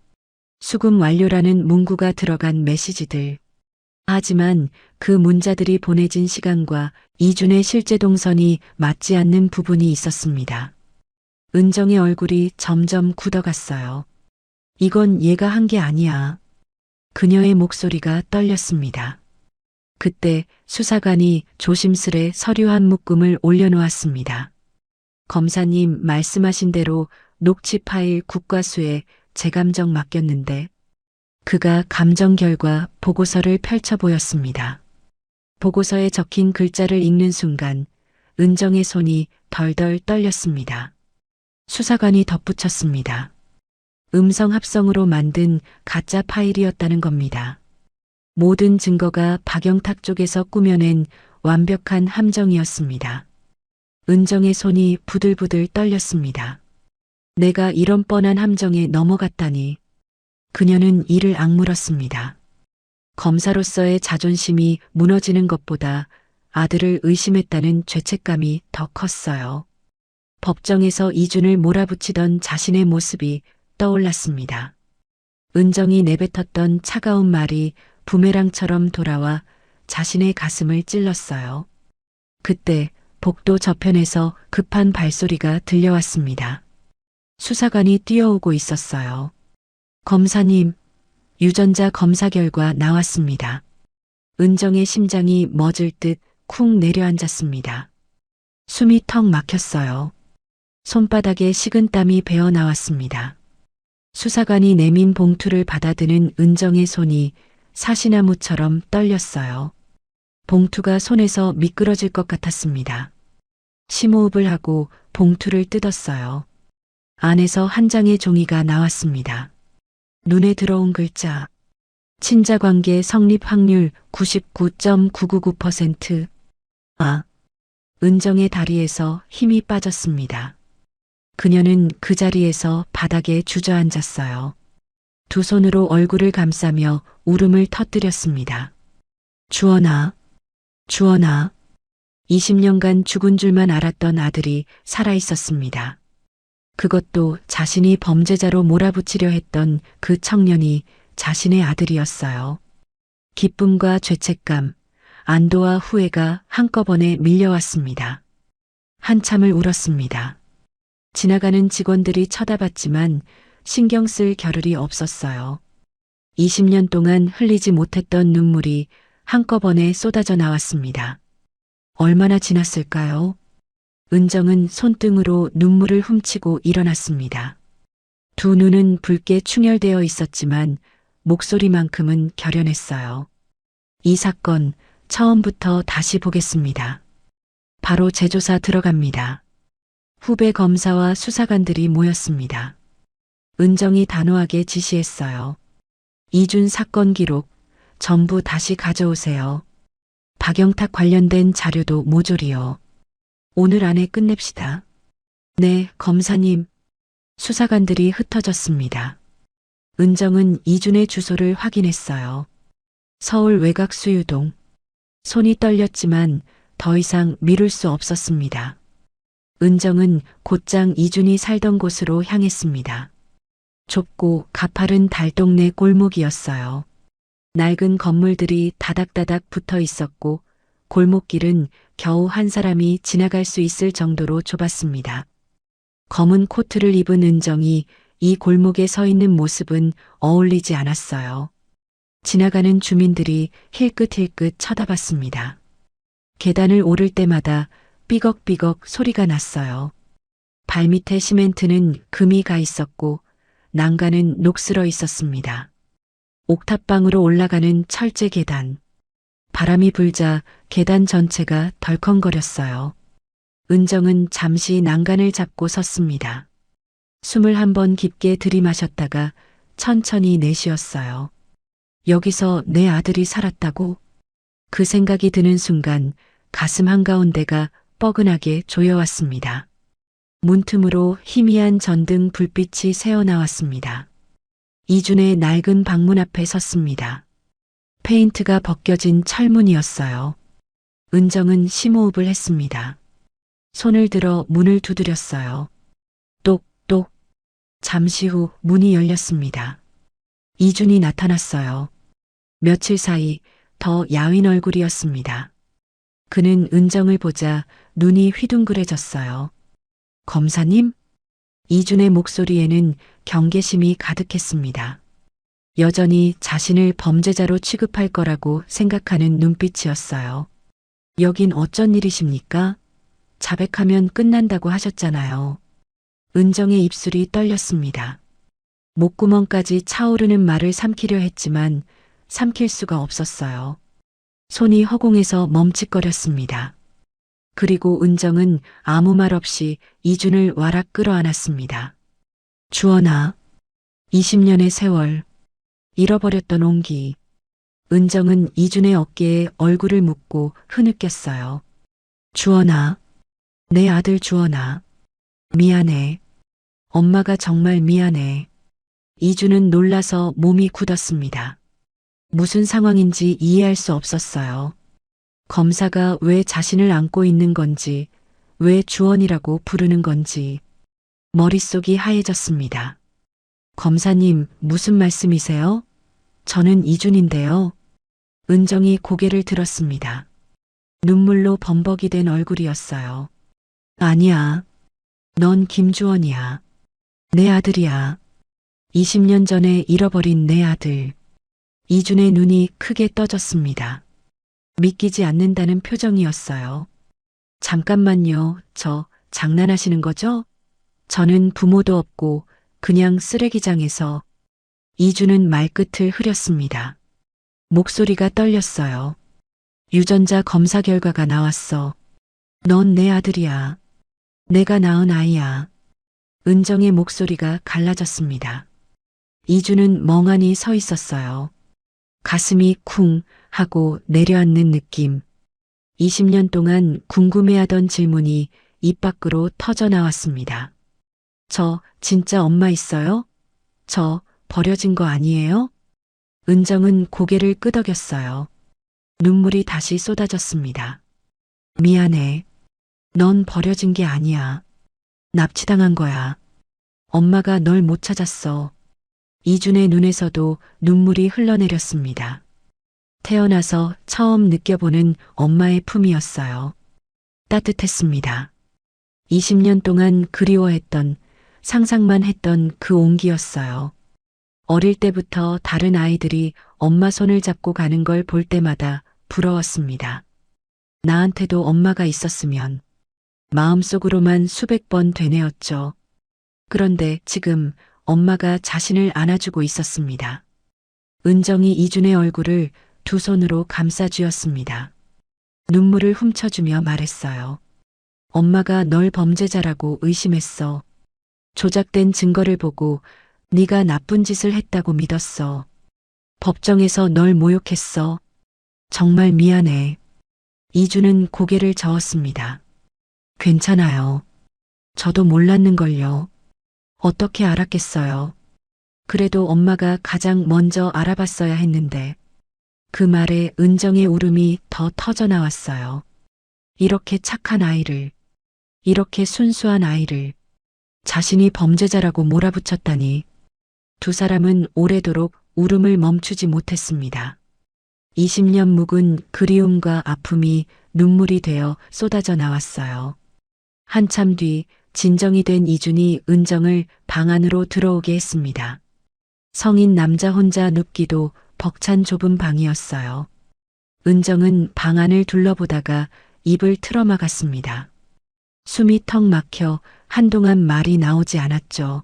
수금 완료라는 문구가 들어간 메시지들. 하지만 그 문자들이 보내진 시간과 이준의 실제 동선이 맞지 않는 부분이 있었습니다. 은정의 얼굴이 점점 굳어갔어요. 이건 얘가 한 게 아니야. 그녀의 목소리가 떨렸습니다. 그때 수사관이 조심스레 서류 한 묶음을 올려놓았습니다. 검사님 말씀하신 대로 녹취 파일 국과수에 제 감정 맡겼는데 그가 감정 결과 보고서를 펼쳐 보였습니다. 보고서에 적힌 글자를 읽는 순간 은정의 손이 덜덜 떨렸습니다. 수사관이 덧붙였습니다. 음성 합성으로 만든 가짜 파일이었다는 겁니다. 모든 증거가 박영탁 쪽에서 꾸며낸 완벽한 함정이었습니다. 은정의 손이 부들부들 떨렸습니다. 내가 이런 뻔한 함정에 넘어갔다니. 그녀는 이를 악물었습니다. 검사로서의 자존심이 무너지는 것보다 아들을 의심했다는 죄책감이 더 컸어요. 법정에서 이준을 몰아붙이던 자신의 모습이 떠올랐습니다. 은정이 내뱉었던 차가운 말이 부메랑처럼 돌아와 자신의 가슴을 찔렀어요. 그때 복도 저편에서 급한 발소리가 들려왔습니다. 수사관이 뛰어오고 있었어요. 검사님, 유전자 검사 결과 나왔습니다. 은정의 심장이 멎을 듯 쿵 내려앉았습니다. 숨이 턱 막혔어요. 손바닥에 식은땀이 배어 나왔습니다. 수사관이 내민 봉투를 받아드는 은정의 손이 사시나무처럼 떨렸어요. 봉투가 손에서 미끄러질 것 같았습니다. 심호흡을 하고 봉투를 뜯었어요. 안에서 한 장의 종이가 나왔습니다. 눈에 들어온 글자. 친자관계 성립 확률 99.999%. 은정의 다리에서 힘이 빠졌습니다. 그녀는 그 자리에서 바닥에 주저앉았어요. 두 손으로 얼굴을 감싸며 울음을 터뜨렸습니다. 주원아, 주원아. 20년간 죽은 줄만 알았던 아들이 살아있었습니다. 그것도 자신이 범죄자로 몰아붙이려 했던 그 청년이 자신의 아들이었어요. 기쁨과 죄책감, 안도와 후회가 한꺼번에 밀려왔습니다. 한참을 울었습니다. 지나가는 직원들이 쳐다봤지만 신경 쓸 겨를이 없었어요. 20년 동안 흘리지 못했던 눈물이 한꺼번에 쏟아져 나왔습니다. 얼마나 지났을까요? 은정은 손등으로 눈물을 훔치고 일어났습니다. 두 눈은 붉게 충혈되어 있었지만 목소리만큼은 결연했어요. 이 사건 처음부터 다시 보겠습니다. 바로 재조사 들어갑니다. 후배 검사와 수사관들이 모였습니다. 은정이 단호하게 지시했어요. 이준 사건 기록 전부 다시 가져오세요. 박영탁 관련된 자료도 모조리요. 오늘 안에 끝냅시다. 네, 검사님. 수사관들이 흩어졌습니다. 은정은 이준의 주소를 확인했어요. 서울 외곽수유동. 손이 떨렸지만 더 이상 미룰 수 없었습니다. 은정은 곧장 이준이 살던 곳으로 향했습니다. 좁고 가파른 달동네 골목이었어요. 낡은 건물들이 다닥다닥 붙어 있었고 골목길은 겨우 한 사람이 지나갈 수 있을 정도로 좁았습니다. 검은 코트를 입은 은정이 이 골목에 서 있는 모습은 어울리지 않았어요. 지나가는 주민들이 힐끗힐끗 쳐다봤습니다. 계단을 오를 때마다 삐걱삐걱 소리가 났어요. 발밑에 시멘트는 금이 가 있었고 난간은 녹슬어 있었습니다. 옥탑방으로 올라가는 철제 계단. 바람이 불자 계단 전체가 덜컹거렸어요. 은정은 잠시 난간을 잡고 섰습니다. 숨을 한번 깊게 들이마셨다가 천천히 내쉬었어요. 여기서 내 아들이 살았다고? 그 생각이 드는 순간 가슴 한가운데가 뻐근하게 조여왔습니다. 문틈으로 희미한 전등 불빛이 새어나왔습니다. 이준의 낡은 방문 앞에 섰습니다. 페인트가 벗겨진 철문이었어요. 은정은 심호흡을 했습니다. 손을 들어 문을 두드렸어요. 똑똑. 잠시 후 문이 열렸습니다. 이준이 나타났어요. 며칠 사이 더 야윈 얼굴이었습니다. 그는 은정을 보자 눈이 휘둥그레졌어요. 검사님? 이준의 목소리에는 경계심이 가득했습니다. 여전히 자신을 범죄자로 취급할 거라고 생각하는 눈빛이었어요. 여긴 어쩐 일이십니까? 자백하면 끝난다고 하셨잖아요. 은정의 입술이 떨렸습니다. 목구멍까지 차오르는 말을 삼키려 했지만 삼킬 수가 없었어요. 손이 허공에서 멈칫거렸습니다. 그리고 은정은 아무 말 없이 이준을 와락 끌어안았습니다. 주원아, 20년의 세월, 잃어버렸던 온기. 은정은 이준의 어깨에 얼굴을 묻고 흐느꼈어요. 주원아, 내 아들 주원아, 미안해. 엄마가 정말 미안해. 이준은 놀라서 몸이 굳었습니다. 무슨 상황인지 이해할 수 없었어요. 검사가 왜 자신을 안고 있는 건지, 왜 주원이라고 부르는 건지. 머릿속이 하얘졌습니다. 검사님, 무슨 말씀이세요? 저는 이준인데요. 은정이 고개를 들었습니다. 눈물로 범벅이 된 얼굴이었어요. 아니야. 넌 김주원이야. 내 아들이야. 20년 전에 잃어버린 내 아들. 이준의 눈이 크게 떠졌습니다. 믿기지 않는다는 표정이었어요. 잠깐만요. 저 장난하시는 거죠? 저는 부모도 없고 그냥 쓰레기장에서. 이준은 말끝을 흐렸습니다. 목소리가 떨렸어요. 유전자 검사 결과가 나왔어. 넌 내 아들이야. 내가 낳은 아이야. 은정의 목소리가 갈라졌습니다. 이준은 멍하니 서 있었어요. 가슴이 쿵 하고 내려앉는 느낌. 20년 동안 궁금해하던 질문이 입 밖으로 터져 나왔습니다. 저 진짜 엄마 있어요? 저 버려진 거 아니에요? 은정은 고개를 끄덕였어요. 눈물이 다시 쏟아졌습니다. 미안해. 넌 버려진 게 아니야. 납치당한 거야. 엄마가 널 못 찾았어. 이준의 눈에서도 눈물이 흘러내렸습니다. 태어나서 처음 느껴보는 엄마의 품이었어요. 따뜻했습니다. 20년 동안 그리워했던, 상상만 했던 그 온기였어요. 어릴 때부터 다른 아이들이 엄마 손을 잡고 가는 걸 볼 때마다 부러웠습니다. 나한테도 엄마가 있었으면 마음속으로만 수백 번 되뇌었죠. 그런데 지금 엄마가 자신을 안아주고 있었습니다. 은정이 이준의 얼굴을 두 손으로 감싸쥐었습니다. 눈물을 훔쳐주며 말했어요. 엄마가 널 범죄자라고 의심했어. 조작된 증거를 보고 네가 나쁜 짓을 했다고 믿었어. 법정에서 널 모욕했어. 정말 미안해. 이준은 고개를 저었습니다. 괜찮아요. 저도 몰랐는걸요. 어떻게 알았겠어요. 그래도 엄마가 가장 먼저 알아봤어야 했는데. 그 말에 은정의 울음이 더 터져 나왔어요. 이렇게 착한 아이를, 이렇게 순수한 아이를 자신이 범죄자라고 몰아붙였다니. 두 사람은 오래도록 울음을 멈추지 못했습니다. 20년 묵은 그리움과 아픔이 눈물이 되어 쏟아져 나왔어요. 한참 뒤 진정이 된 이준이 은정을 방 안으로 들어오게 했습니다. 성인 남자 혼자 눕기도 벅찬 좁은 방이었어요. 은정은 방 안을 둘러보다가 입을 틀어막았습니다. 숨이 턱 막혀 한동안 말이 나오지 않았죠.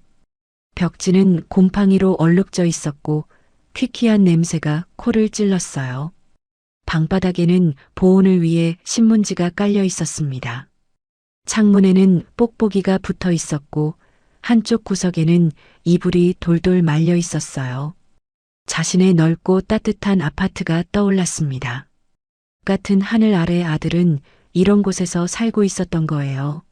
벽지는 곰팡이로 얼룩져 있었고 퀴퀴한 냄새가 코를 찔렀어요. 방바닥에는 보온을 위해 신문지가 깔려 있었습니다. 창문에는 뽁뽁이가 붙어 있었고 한쪽 구석에는 이불이 돌돌 말려 있었어요. 자신의 넓고 따뜻한 아파트가 떠올랐습니다. 같은 하늘 아래 아들은 이런 곳에서 살고 있었던 거예요.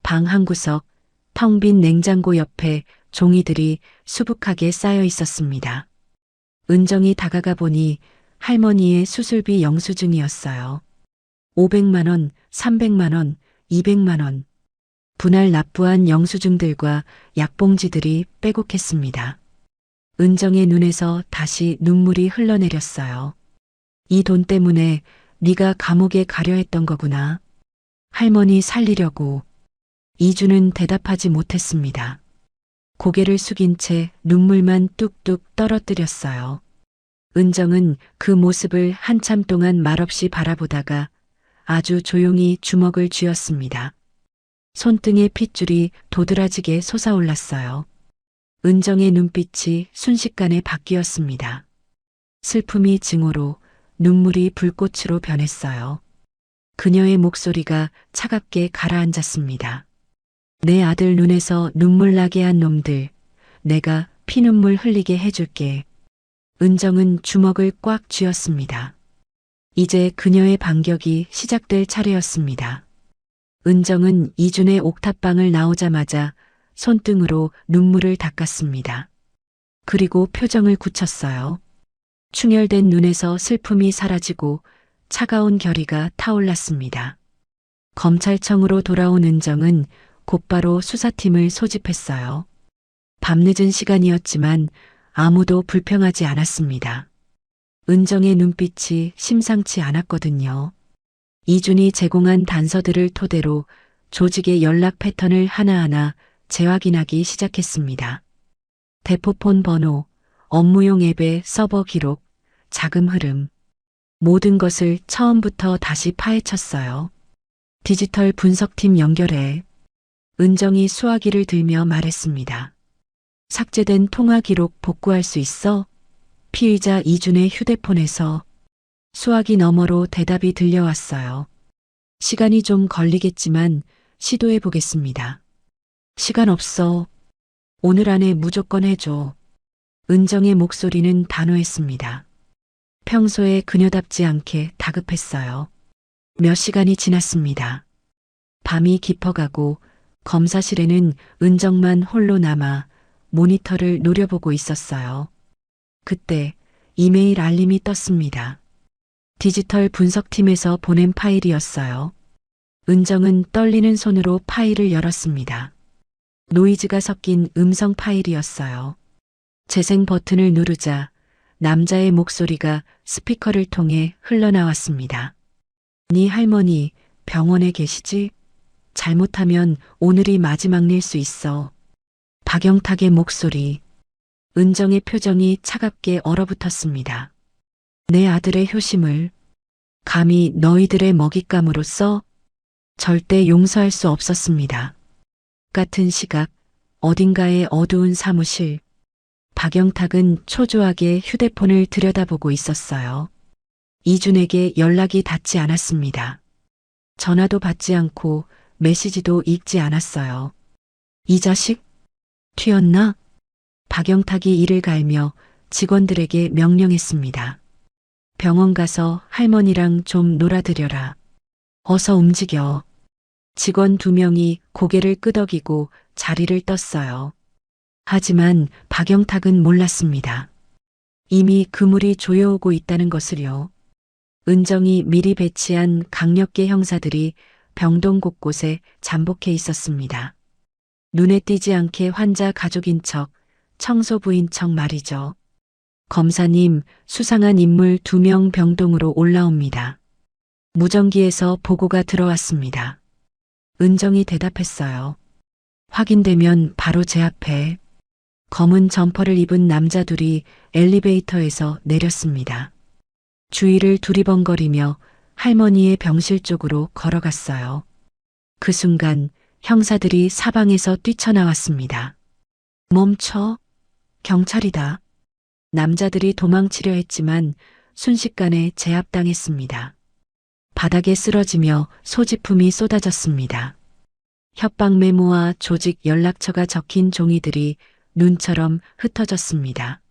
방 한 구석, 텅 빈 냉장고 옆에 종이들이 수북하게 쌓여 있었습니다. 은정이 다가가 보니 할머니의 수술비 영수증이었어요. 500만 원, 300만 원, 200만 원. 분할 납부한 영수증들과 약봉지들이 빼곡했습니다. 은정의 눈에서 다시 눈물이 흘러내렸어요. 이 돈 때문에 네가 감옥에 가려 했던 거구나. 할머니 살리려고. 이준은 대답하지 못했습니다. 고개를 숙인 채 눈물만 뚝뚝 떨어뜨렸어요. 은정은 그 모습을 한참 동안 말없이 바라보다가 아주 조용히 주먹을 쥐었습니다. 손등의 핏줄이 도드라지게 솟아올랐어요. 은정의 눈빛이 순식간에 바뀌었습니다. 슬픔이 증오로, 눈물이 불꽃으로 변했어요. 그녀의 목소리가 차갑게 가라앉았습니다. 내 아들 눈에서 눈물 나게 한 놈들, 내가 피눈물 흘리게 해줄게. 은정은 주먹을 꽉 쥐었습니다. 이제 그녀의 반격이 시작될 차례였습니다. 은정은 이준의 옥탑방을 나오자마자 손등으로 눈물을 닦았습니다. 그리고 표정을 굳혔어요. 충혈된 눈에서 슬픔이 사라지고 차가운 결의가 타올랐습니다. 검찰청으로 돌아온 은정은 곧바로 수사팀을 소집했어요. 밤늦은 시간이었지만 아무도 불평하지 않았습니다. 은정의 눈빛이 심상치 않았거든요. 이준이 제공한 단서들을 토대로 조직의 연락 패턴을 하나하나 재확인하기 시작했습니다. 대포폰 번호, 업무용 앱의 서버 기록, 자금 흐름. 모든 것을 처음부터 다시 파헤쳤어요. 디지털 분석팀 연결해. 은정이 수화기를 들며 말했습니다. 삭제된 통화 기록 복구할 수 있어? 피의자 이준의 휴대폰에서 수화기 너머로 대답이 들려왔어요. 시간이 좀 걸리겠지만 시도해 보겠습니다. 시간 없어. 오늘 안에 무조건 해줘. 은정의 목소리는 단호했습니다. 평소에 그녀답지 않게 다급했어요. 몇 시간이 지났습니다. 밤이 깊어가고 검사실에는 은정만 홀로 남아 모니터를 노려보고 있었어요. 그때 이메일 알림이 떴습니다. 디지털 분석팀에서 보낸 파일이었어요. 은정은 떨리는 손으로 파일을 열었습니다. 노이즈가 섞인 음성 파일이었어요. 재생 버튼을 누르자 남자의 목소리가 스피커를 통해 흘러나왔습니다. 네 할머니 병원에 계시지? 잘못하면 오늘이 마지막 일 수 있어. 박영탁의 목소리. 은정의 표정이 차갑게 얼어붙었습니다. 내 아들의 효심을 감히 너희들의 먹잇감으로써 절대 용서할 수 없었습니다. 같은 시각 어딘가의 어두운 사무실. 박영탁은 초조하게 휴대폰을 들여다보고 있었어요. 이준에게 연락이 닿지 않았습니다. 전화도 받지 않고 메시지도 읽지 않았어요. 이 자식? 튀었나? 박영탁이 이를 갈며 직원들에게 명령했습니다. 병원 가서 할머니랑 좀 놀아드려라. 어서 움직여. 직원 2명이 고개를 끄덕이고 자리를 떴어요. 하지만 박영탁은 몰랐습니다. 이미 그물이 조여오고 있다는 것을요. 은정이 미리 배치한 강력계 형사들이 병동 곳곳에 잠복해 있었습니다. 눈에 띄지 않게 환자 가족인 척, 청소부인 척 말이죠. 검사님, 수상한 인물 2명 병동으로 올라옵니다. 무전기에서 보고가 들어왔습니다. 은정이 대답했어요. 확인되면 바로 제 앞에. 검은 점퍼를 입은 남자 둘이 엘리베이터에서 내렸습니다. 주위를 두리번거리며 할머니의 병실 쪽으로 걸어갔어요. 그 순간 형사들이 사방에서 뛰쳐나왔습니다. 멈춰. 경찰이다. 남자들이 도망치려 했지만 순식간에 제압당했습니다. 바닥에 쓰러지며 소지품이 쏟아졌습니다. 협박 메모와 조직 연락처가 적힌 종이들이 눈처럼 흩어졌습니다.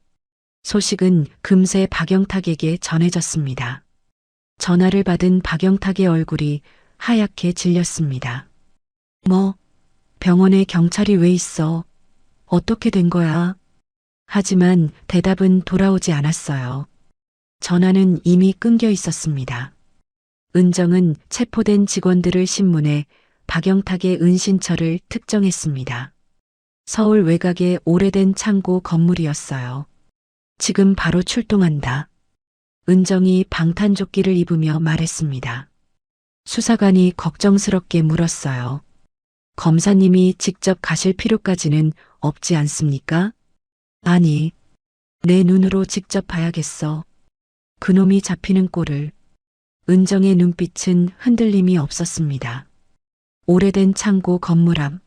소식은 금세 박영탁에게 전해졌습니다. 전화를 받은 박영탁의 얼굴이 하얗게 질렸습니다. 뭐, 병원에 경찰이 왜 있어? 어떻게 된 거야? 하지만 대답은 돌아오지 않았어요. 전화는 이미 끊겨 있었습니다. 은정은 체포된 직원들을 신문해 박영탁의 은신처를 특정했습니다. 서울 외곽의 오래된 창고 건물이었어요. 지금 바로 출동한다. 은정이 방탄조끼를 입으며 말했습니다. 수사관이 걱정스럽게 물었어요. 검사님이 직접 가실 필요까지는 없지 않습니까? 아니, 내 눈으로 직접 봐야겠어. 그놈이 잡히는 꼴을. 은정의 눈빛은 흔들림이 없었습니다. 오래된 창고 건물 앞.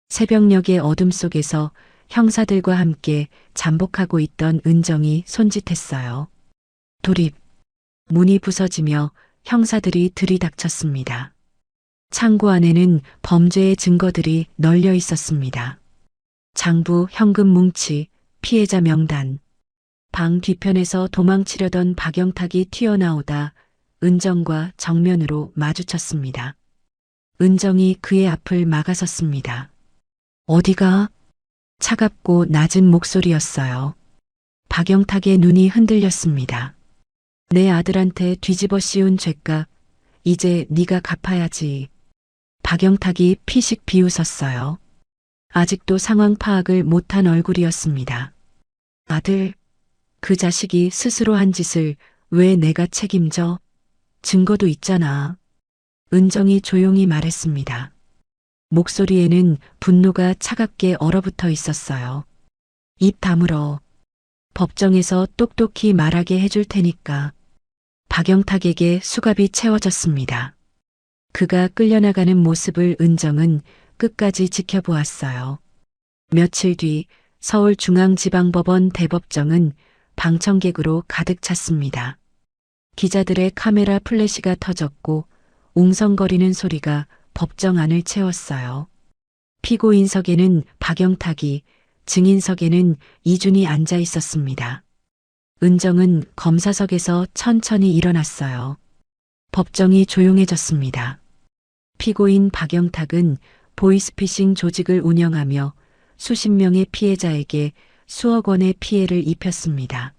새벽녘의 어둠 속에서 형사들과 함께 잠복하고 있던 은정이 손짓했어요. 돌입. 문이 부서지며 형사들이 들이닥쳤습니다. 창고 안에는 범죄의 증거들이 널려 있었습니다. 장부, 현금 뭉치, 피해자 명단. 방 뒤편에서 도망치려던 박영탁이 튀어나오다 은정과 정면으로 마주쳤습니다. 은정이 그의 앞을 막아섰습니다. 어디가? 차갑고 낮은 목소리였어요. 박영탁의 눈이 흔들렸습니다. 내 아들한테 뒤집어 씌운 죄값, 이제 네가 갚아야지. 박영탁이 피식 비웃었어요. 아직도 상황 파악을 못한 얼굴이었습니다. 아들, 그 자식이 스스로 한 짓을 왜 내가 책임져? 증거도 있잖아. 은정이 조용히 말했습니다. 목소리에는 분노가 차갑게 얼어붙어 있었어요. 입 다물어. 법정에서 똑똑히 말하게 해줄 테니까. 박영탁에게 수갑이 채워졌습니다. 그가 끌려나가는 모습을 은정은 끝까지 지켜보았어요. 며칠 뒤 서울중앙지방법원 대법정은 방청객으로 가득 찼습니다. 기자들의 카메라 플래시가 터졌고 웅성거리는 소리가 법정 안을 채웠어요. 피고인석에는 박영탁이, 증인석에는 이준이 앉아 있었습니다. 은정은 검사석에서 천천히 일어났어요. 법정이 조용해졌습니다. 피고인 박영탁은 보이스피싱 조직을 운영하며 수십 명의 피해자에게 수억 원의 피해를 입혔습니다.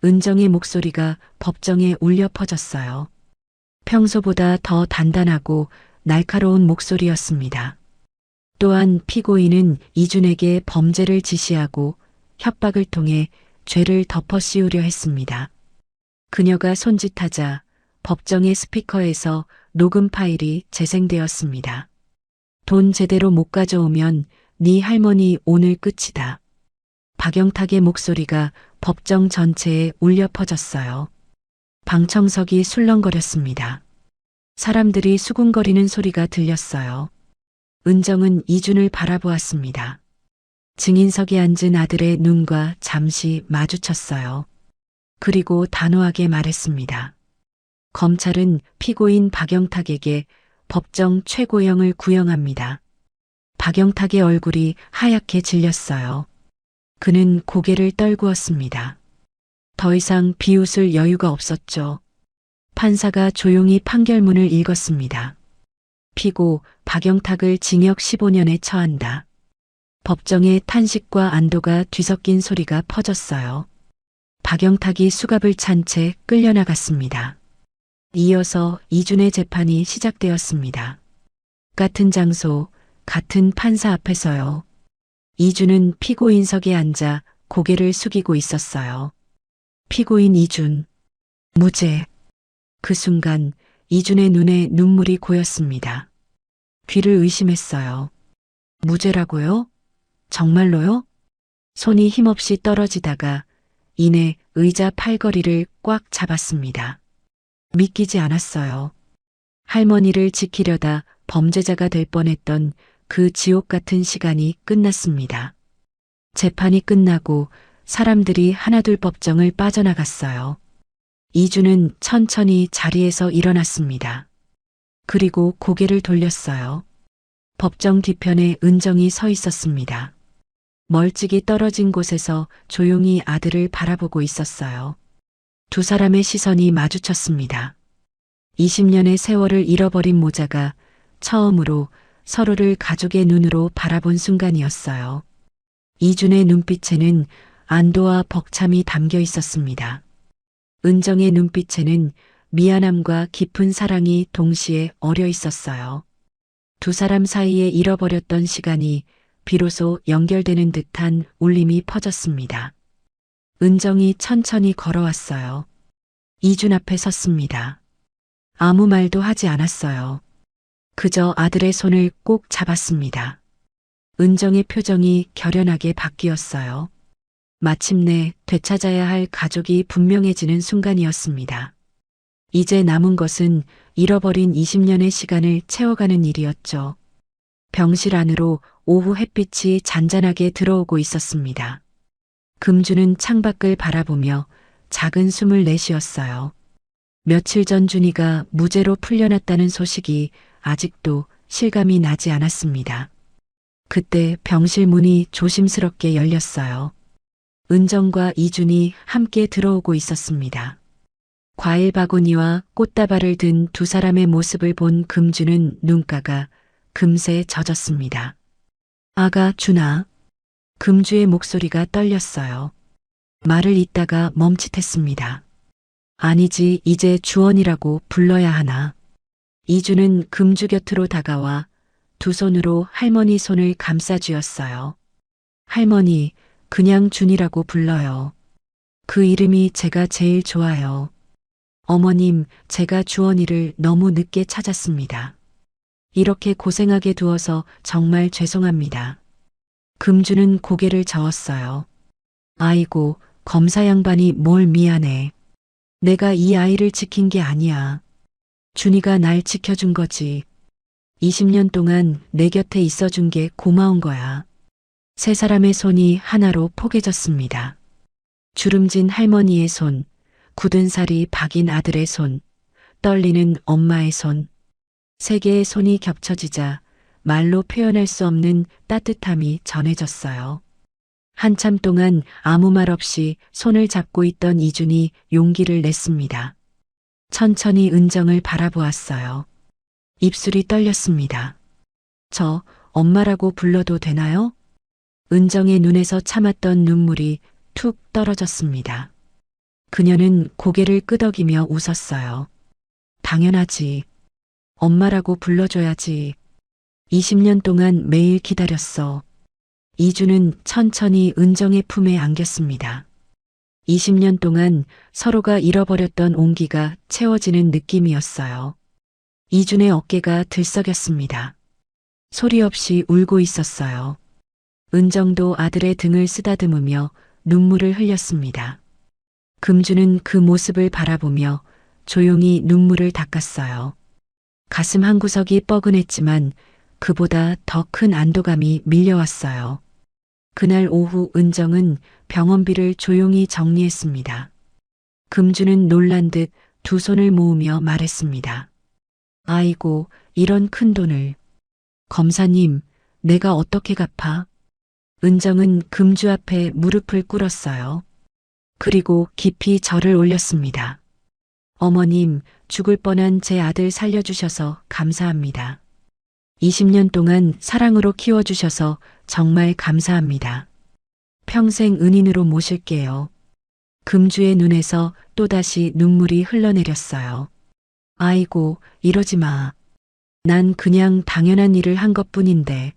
은정의 목소리가 법정에 울려 퍼졌어요. 평소보다 더 단단하고 날카로운 목소리였습니다. 또한 피고인은 이준에게 범죄를 지시하고 협박을 통해 죄를 덮어 씌우려 했습니다. 그녀가 손짓하자 법정의 스피커에서 녹음 파일이 재생되었습니다. 돈 제대로 못 가져오면 네 할머니 오늘 끝이다. 박영탁의 목소리가 법정 전체에 울려 퍼졌어요. 방청석이 술렁거렸습니다. 사람들이 수군거리는 소리가 들렸어요. 은정은 이준을 바라보았습니다. 증인석에 앉은 아들의 눈과 잠시 마주쳤어요. 그리고 단호하게 말했습니다. 검찰은 피고인 박영탁에게 법정 최고형을 구형합니다. 박영탁의 얼굴이 하얗게 질렸어요. 그는 고개를 떨구었습니다. 더 이상 비웃을 여유가 없었죠. 판사가 조용히 판결문을 읽었습니다. 피고 박영탁을 징역 15년에 처한다. 법정에 탄식과 안도가 뒤섞인 소리가 퍼졌어요. 박영탁이 수갑을 찬 채 끌려나갔습니다. 이어서 이준의 재판이 시작되었습니다. 같은 장소, 같은 판사 앞에서요. 이준은 피고인석에 앉아 고개를 숙이고 있었어요. 피고인 이준, 무죄. 그 순간 이준의 눈에 눈물이 고였습니다. 귀를 의심했어요. 무죄라고요? 정말로요? 손이 힘없이 떨어지다가 이내 의자 팔걸이를 꽉 잡았습니다. 믿기지 않았어요. 할머니를 지키려다 범죄자가 될 뻔했던 그 지옥 같은 시간이 끝났습니다. 재판이 끝나고 사람들이 하나둘 법정을 빠져나갔어요. 이준은 천천히 자리에서 일어났습니다. 그리고 고개를 돌렸어요. 법정 뒤편에 은정이 서 있었습니다. 멀찍이 떨어진 곳에서 조용히 아들을 바라보고 있었어요. 두 사람의 시선이 마주쳤습니다. 20년의 세월을 잃어버린 모자가 처음으로 서로를 가족의 눈으로 바라본 순간이었어요. 이준의 눈빛에는 안도와 벅참이 담겨 있었습니다. 은정의 눈빛에는 미안함과 깊은 사랑이 동시에 어려 있었어요. 두 사람 사이에 잃어버렸던 시간이 비로소 연결되는 듯한 울림이 퍼졌습니다. 은정이 천천히 걸어왔어요. 이준 앞에 섰습니다. 아무 말도 하지 않았어요. 그저 아들의 손을 꼭 잡았습니다. 은정의 표정이 결연하게 바뀌었어요. 마침내 되찾아야 할 가족이 분명해지는 순간이었습니다. 이제 남은 것은 잃어버린 20년의 시간을 채워가는 일이었죠. 병실 안으로 오후 햇빛이 잔잔하게 들어오고 있었습니다. 금주는 창밖을 바라보며 작은 숨을 내쉬었어요. 며칠 전 준이가 무죄로 풀려났다는 소식이 아직도 실감이 나지 않았습니다. 그때 병실 문이 조심스럽게 열렸어요. 은정과 이준이 함께 들어오고 있었습니다. 과일 바구니와 꽃다발을 든 두 사람의 모습을 본 금주는 눈가가 금세 젖었습니다. 아가 준아. 금주의 목소리가 떨렸어요. 말을 잇다가 멈칫했습니다. 아니지, 이제 주원이라고 불러야 하나. 이준은 금주 곁으로 다가와 두 손으로 할머니 손을 감싸쥐었어요. 할머니, 그냥 준이라고 불러요. 그 이름이 제가 제일 좋아요. 어머님, 제가 주원이를 너무 늦게 찾았습니다. 이렇게 고생하게 두어서 정말 죄송합니다. 금주는 고개를 저었어요. 아이고, 검사 양반이 뭘 미안해. 내가 이 아이를 지킨 게 아니야. 준이가 날 지켜준 거지. 20년 동안 내 곁에 있어준 게 고마운 거야. 세 사람의 손이 하나로 포개졌습니다. 주름진 할머니의 손, 굳은 살이 박인 아들의 손, 떨리는 엄마의 손. 세 개의 손이 겹쳐지자 말로 표현할 수 없는 따뜻함이 전해졌어요. 한참 동안 아무 말 없이 손을 잡고 있던 이준이 용기를 냈습니다. 천천히 은정을 바라보았어요. 입술이 떨렸습니다. 저 엄마라고 불러도 되나요? 은정의 눈에서 참았던 눈물이 툭 떨어졌습니다. 그녀는 고개를 끄덕이며 웃었어요. 당연하지. 엄마라고 불러줘야지. 20년 동안 매일 기다렸어. 이준은 천천히 은정의 품에 안겼습니다. 20년 동안 서로가 잃어버렸던 온기가 채워지는 느낌이었어요. 이준의 어깨가 들썩였습니다. 소리 없이 울고 있었어요. 은정도 아들의 등을 쓰다듬으며 눈물을 흘렸습니다. 금주는 그 모습을 바라보며 조용히 눈물을 닦았어요. 가슴 한구석이 뻐근했지만 그보다 더 큰 안도감이 밀려왔어요. 그날 오후 은정은 병원비를 조용히 정리했습니다. 금주는 놀란 듯 두 손을 모으며 말했습니다. 아이고, 이런 큰 돈을. 검사님, 내가 어떻게 갚아? 은정은 금주 앞에 무릎을 꿇었어요. 그리고 깊이 절을 올렸습니다. 어머님, 죽을 뻔한 제 아들 살려주셔서 감사합니다. 20년 동안 사랑으로 키워주셔서 정말 감사합니다. 평생 은인으로 모실게요. 금주의 눈에서 또다시 눈물이 흘러내렸어요. 아이고, 이러지 마. 난 그냥 당연한 일을 한 것뿐인데.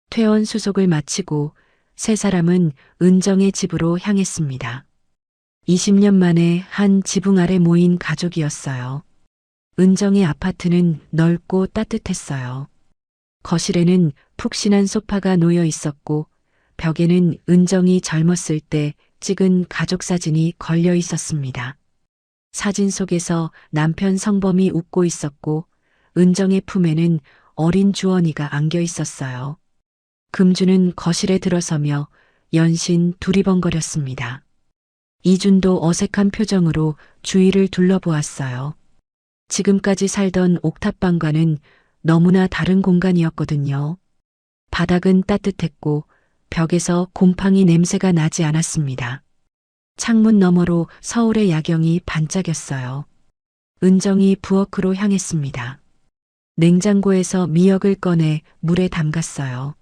퇴원 수속을 마치고 세 사람은 은정의 집으로 향했습니다. 20년 만에 한 지붕 아래 모인 가족이었어요. 은정의 아파트는 넓고 따뜻했어요. 거실에는 푹신한 소파가 놓여 있었고 벽에는 은정이 젊었을 때 찍은 가족 사진이 걸려 있었습니다. 사진 속에서 남편 성범이 웃고 있었고 은정의 품에는 어린 주원이가 안겨 있었어요. 금주는 거실에 들어서며 연신 두리번거렸습니다. 이준도 어색한 표정으로 주위를 둘러보았어요. 지금까지 살던 옥탑방과는 너무나 다른 공간이었거든요. 바닥은 따뜻했고 벽에서 곰팡이 냄새가 나지 않았습니다. 창문 너머로 서울의 야경이 반짝였어요. 은정이 부엌으로 향했습니다. 냉장고에서 미역을 꺼내 물에 담갔어요.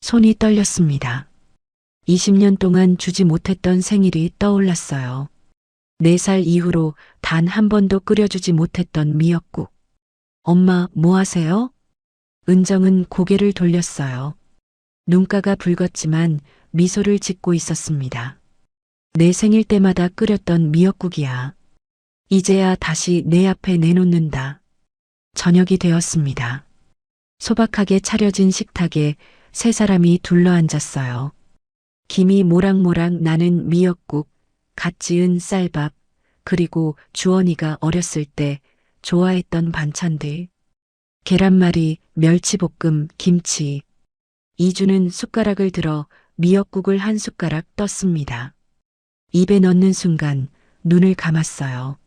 손이 떨렸습니다. 20년 동안 주지 못했던 생일이 떠올랐어요. 4살 이후로 단 한 번도 끓여주지 못했던 미역국. 엄마, 뭐 하세요? 은정은 고개를 돌렸어요. 눈가가 붉었지만 미소를 짓고 있었습니다. 내 생일 때마다 끓였던 미역국이야. 이제야 다시 내 앞에 내놓는다. 저녁이 되었습니다. 소박하게 차려진 식탁에 세 사람이 둘러앉았어요. 김이 모락모락 나는 미역국, 갓 지은 쌀밥, 그리고 주원이가 어렸을 때 좋아했던 반찬들. 계란말이, 멸치볶음, 김치. 이주는 숟가락을 들어 미역국을 한 숟가락 떴습니다. 입에 넣는 순간 눈을 감았어요.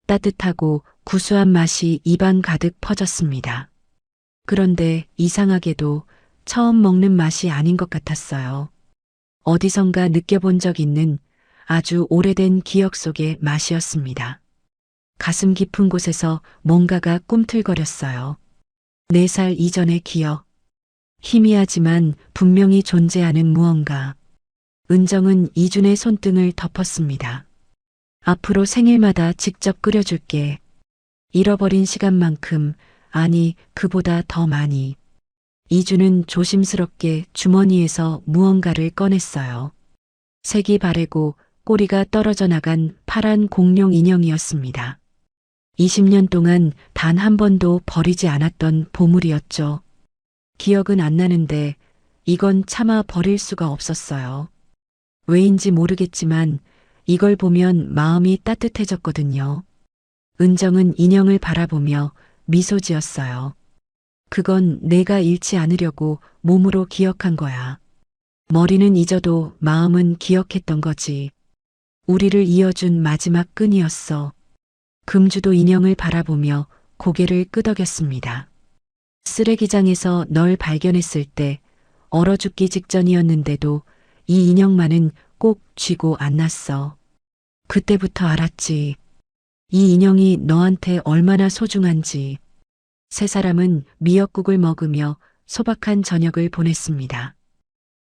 따뜻하고 구수한 맛이 입안 가득 퍼졌습니다. 그런데 이상하게도 처음 먹는 맛이 아닌 것 같았어요. 어디선가 느껴본 적 있는 아주 오래된 기억 속의 맛이었습니다. 가슴 깊은 곳에서 뭔가가 꿈틀거렸어요. 4살 이전의 기억. 희미하지만 분명히 존재하는 무언가. 은정은 이준의 손등을 덮었습니다. 앞으로 생일마다 직접 끓여줄게. 잃어버린 시간만큼, 아니, 그보다 더 많이. 이준은 조심스럽게 주머니에서 무언가를 꺼냈어요. 색이 바래고 꼬리가 떨어져 나간 파란 공룡 인형이었습니다. 20년 동안 단 한 번도 버리지 않았던 보물이었죠. 기억은 안 나는데 이건 차마 버릴 수가 없었어요. 왜인지 모르겠지만 이걸 보면 마음이 따뜻해졌거든요. 은정은 인형을 바라보며 미소 지었어요. 그건 내가 잃지 않으려고 몸으로 기억한 거야. 머리는 잊어도 마음은 기억했던 거지. 우리를 이어준 마지막 끈이었어. 금주도 인형을 바라보며 고개를 끄덕였습니다. 쓰레기장에서 널 발견했을 때 얼어 죽기 직전이었는데도 이 인형만은 꼭 쥐고 안났어. 그때부터 알았지. 이 인형이 너한테 얼마나 소중한지. 세 사람은 미역국을 먹으며 소박한 저녁을 보냈습니다.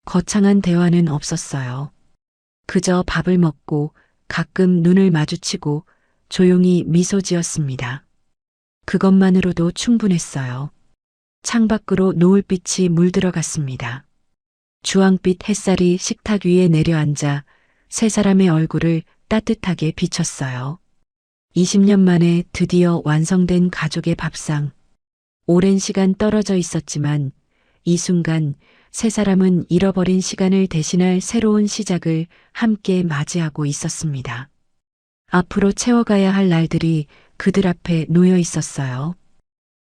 거창한 대화는 없었어요. 그저 밥을 먹고 가끔 눈을 마주치고 조용히 미소 지었습니다. 그것만으로도 충분했어요. 창밖으로 노을빛이 물들어갔습니다. 주황빛 햇살이 식탁 위에 내려앉아 세 사람의 얼굴을 따뜻하게 비췄어요. 20년 만에 드디어 완성된 가족의 밥상. 오랜 시간 떨어져 있었지만 이 순간 세 사람은 잃어버린 시간을 대신할 새로운 시작을 함께 맞이하고 있었습니다. 앞으로 채워가야 할 날들이 그들 앞에 놓여 있었어요.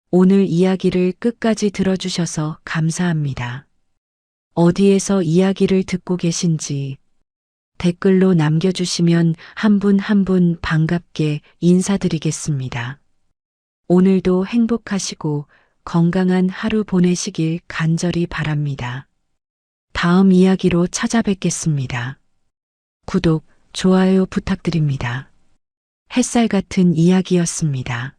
오늘 이야기를 끝까지 들어주셔서 감사합니다. 어디에서 이야기를 듣고 계신지 댓글로 남겨주시면 한 분 한 분 반갑게 인사드리겠습니다. 오늘도 행복하시고 건강한 하루 보내시길 간절히 바랍니다. 다음 이야기로 찾아뵙겠습니다. 구독, 좋아요 부탁드립니다. 햇살 같은 이야기였습니다.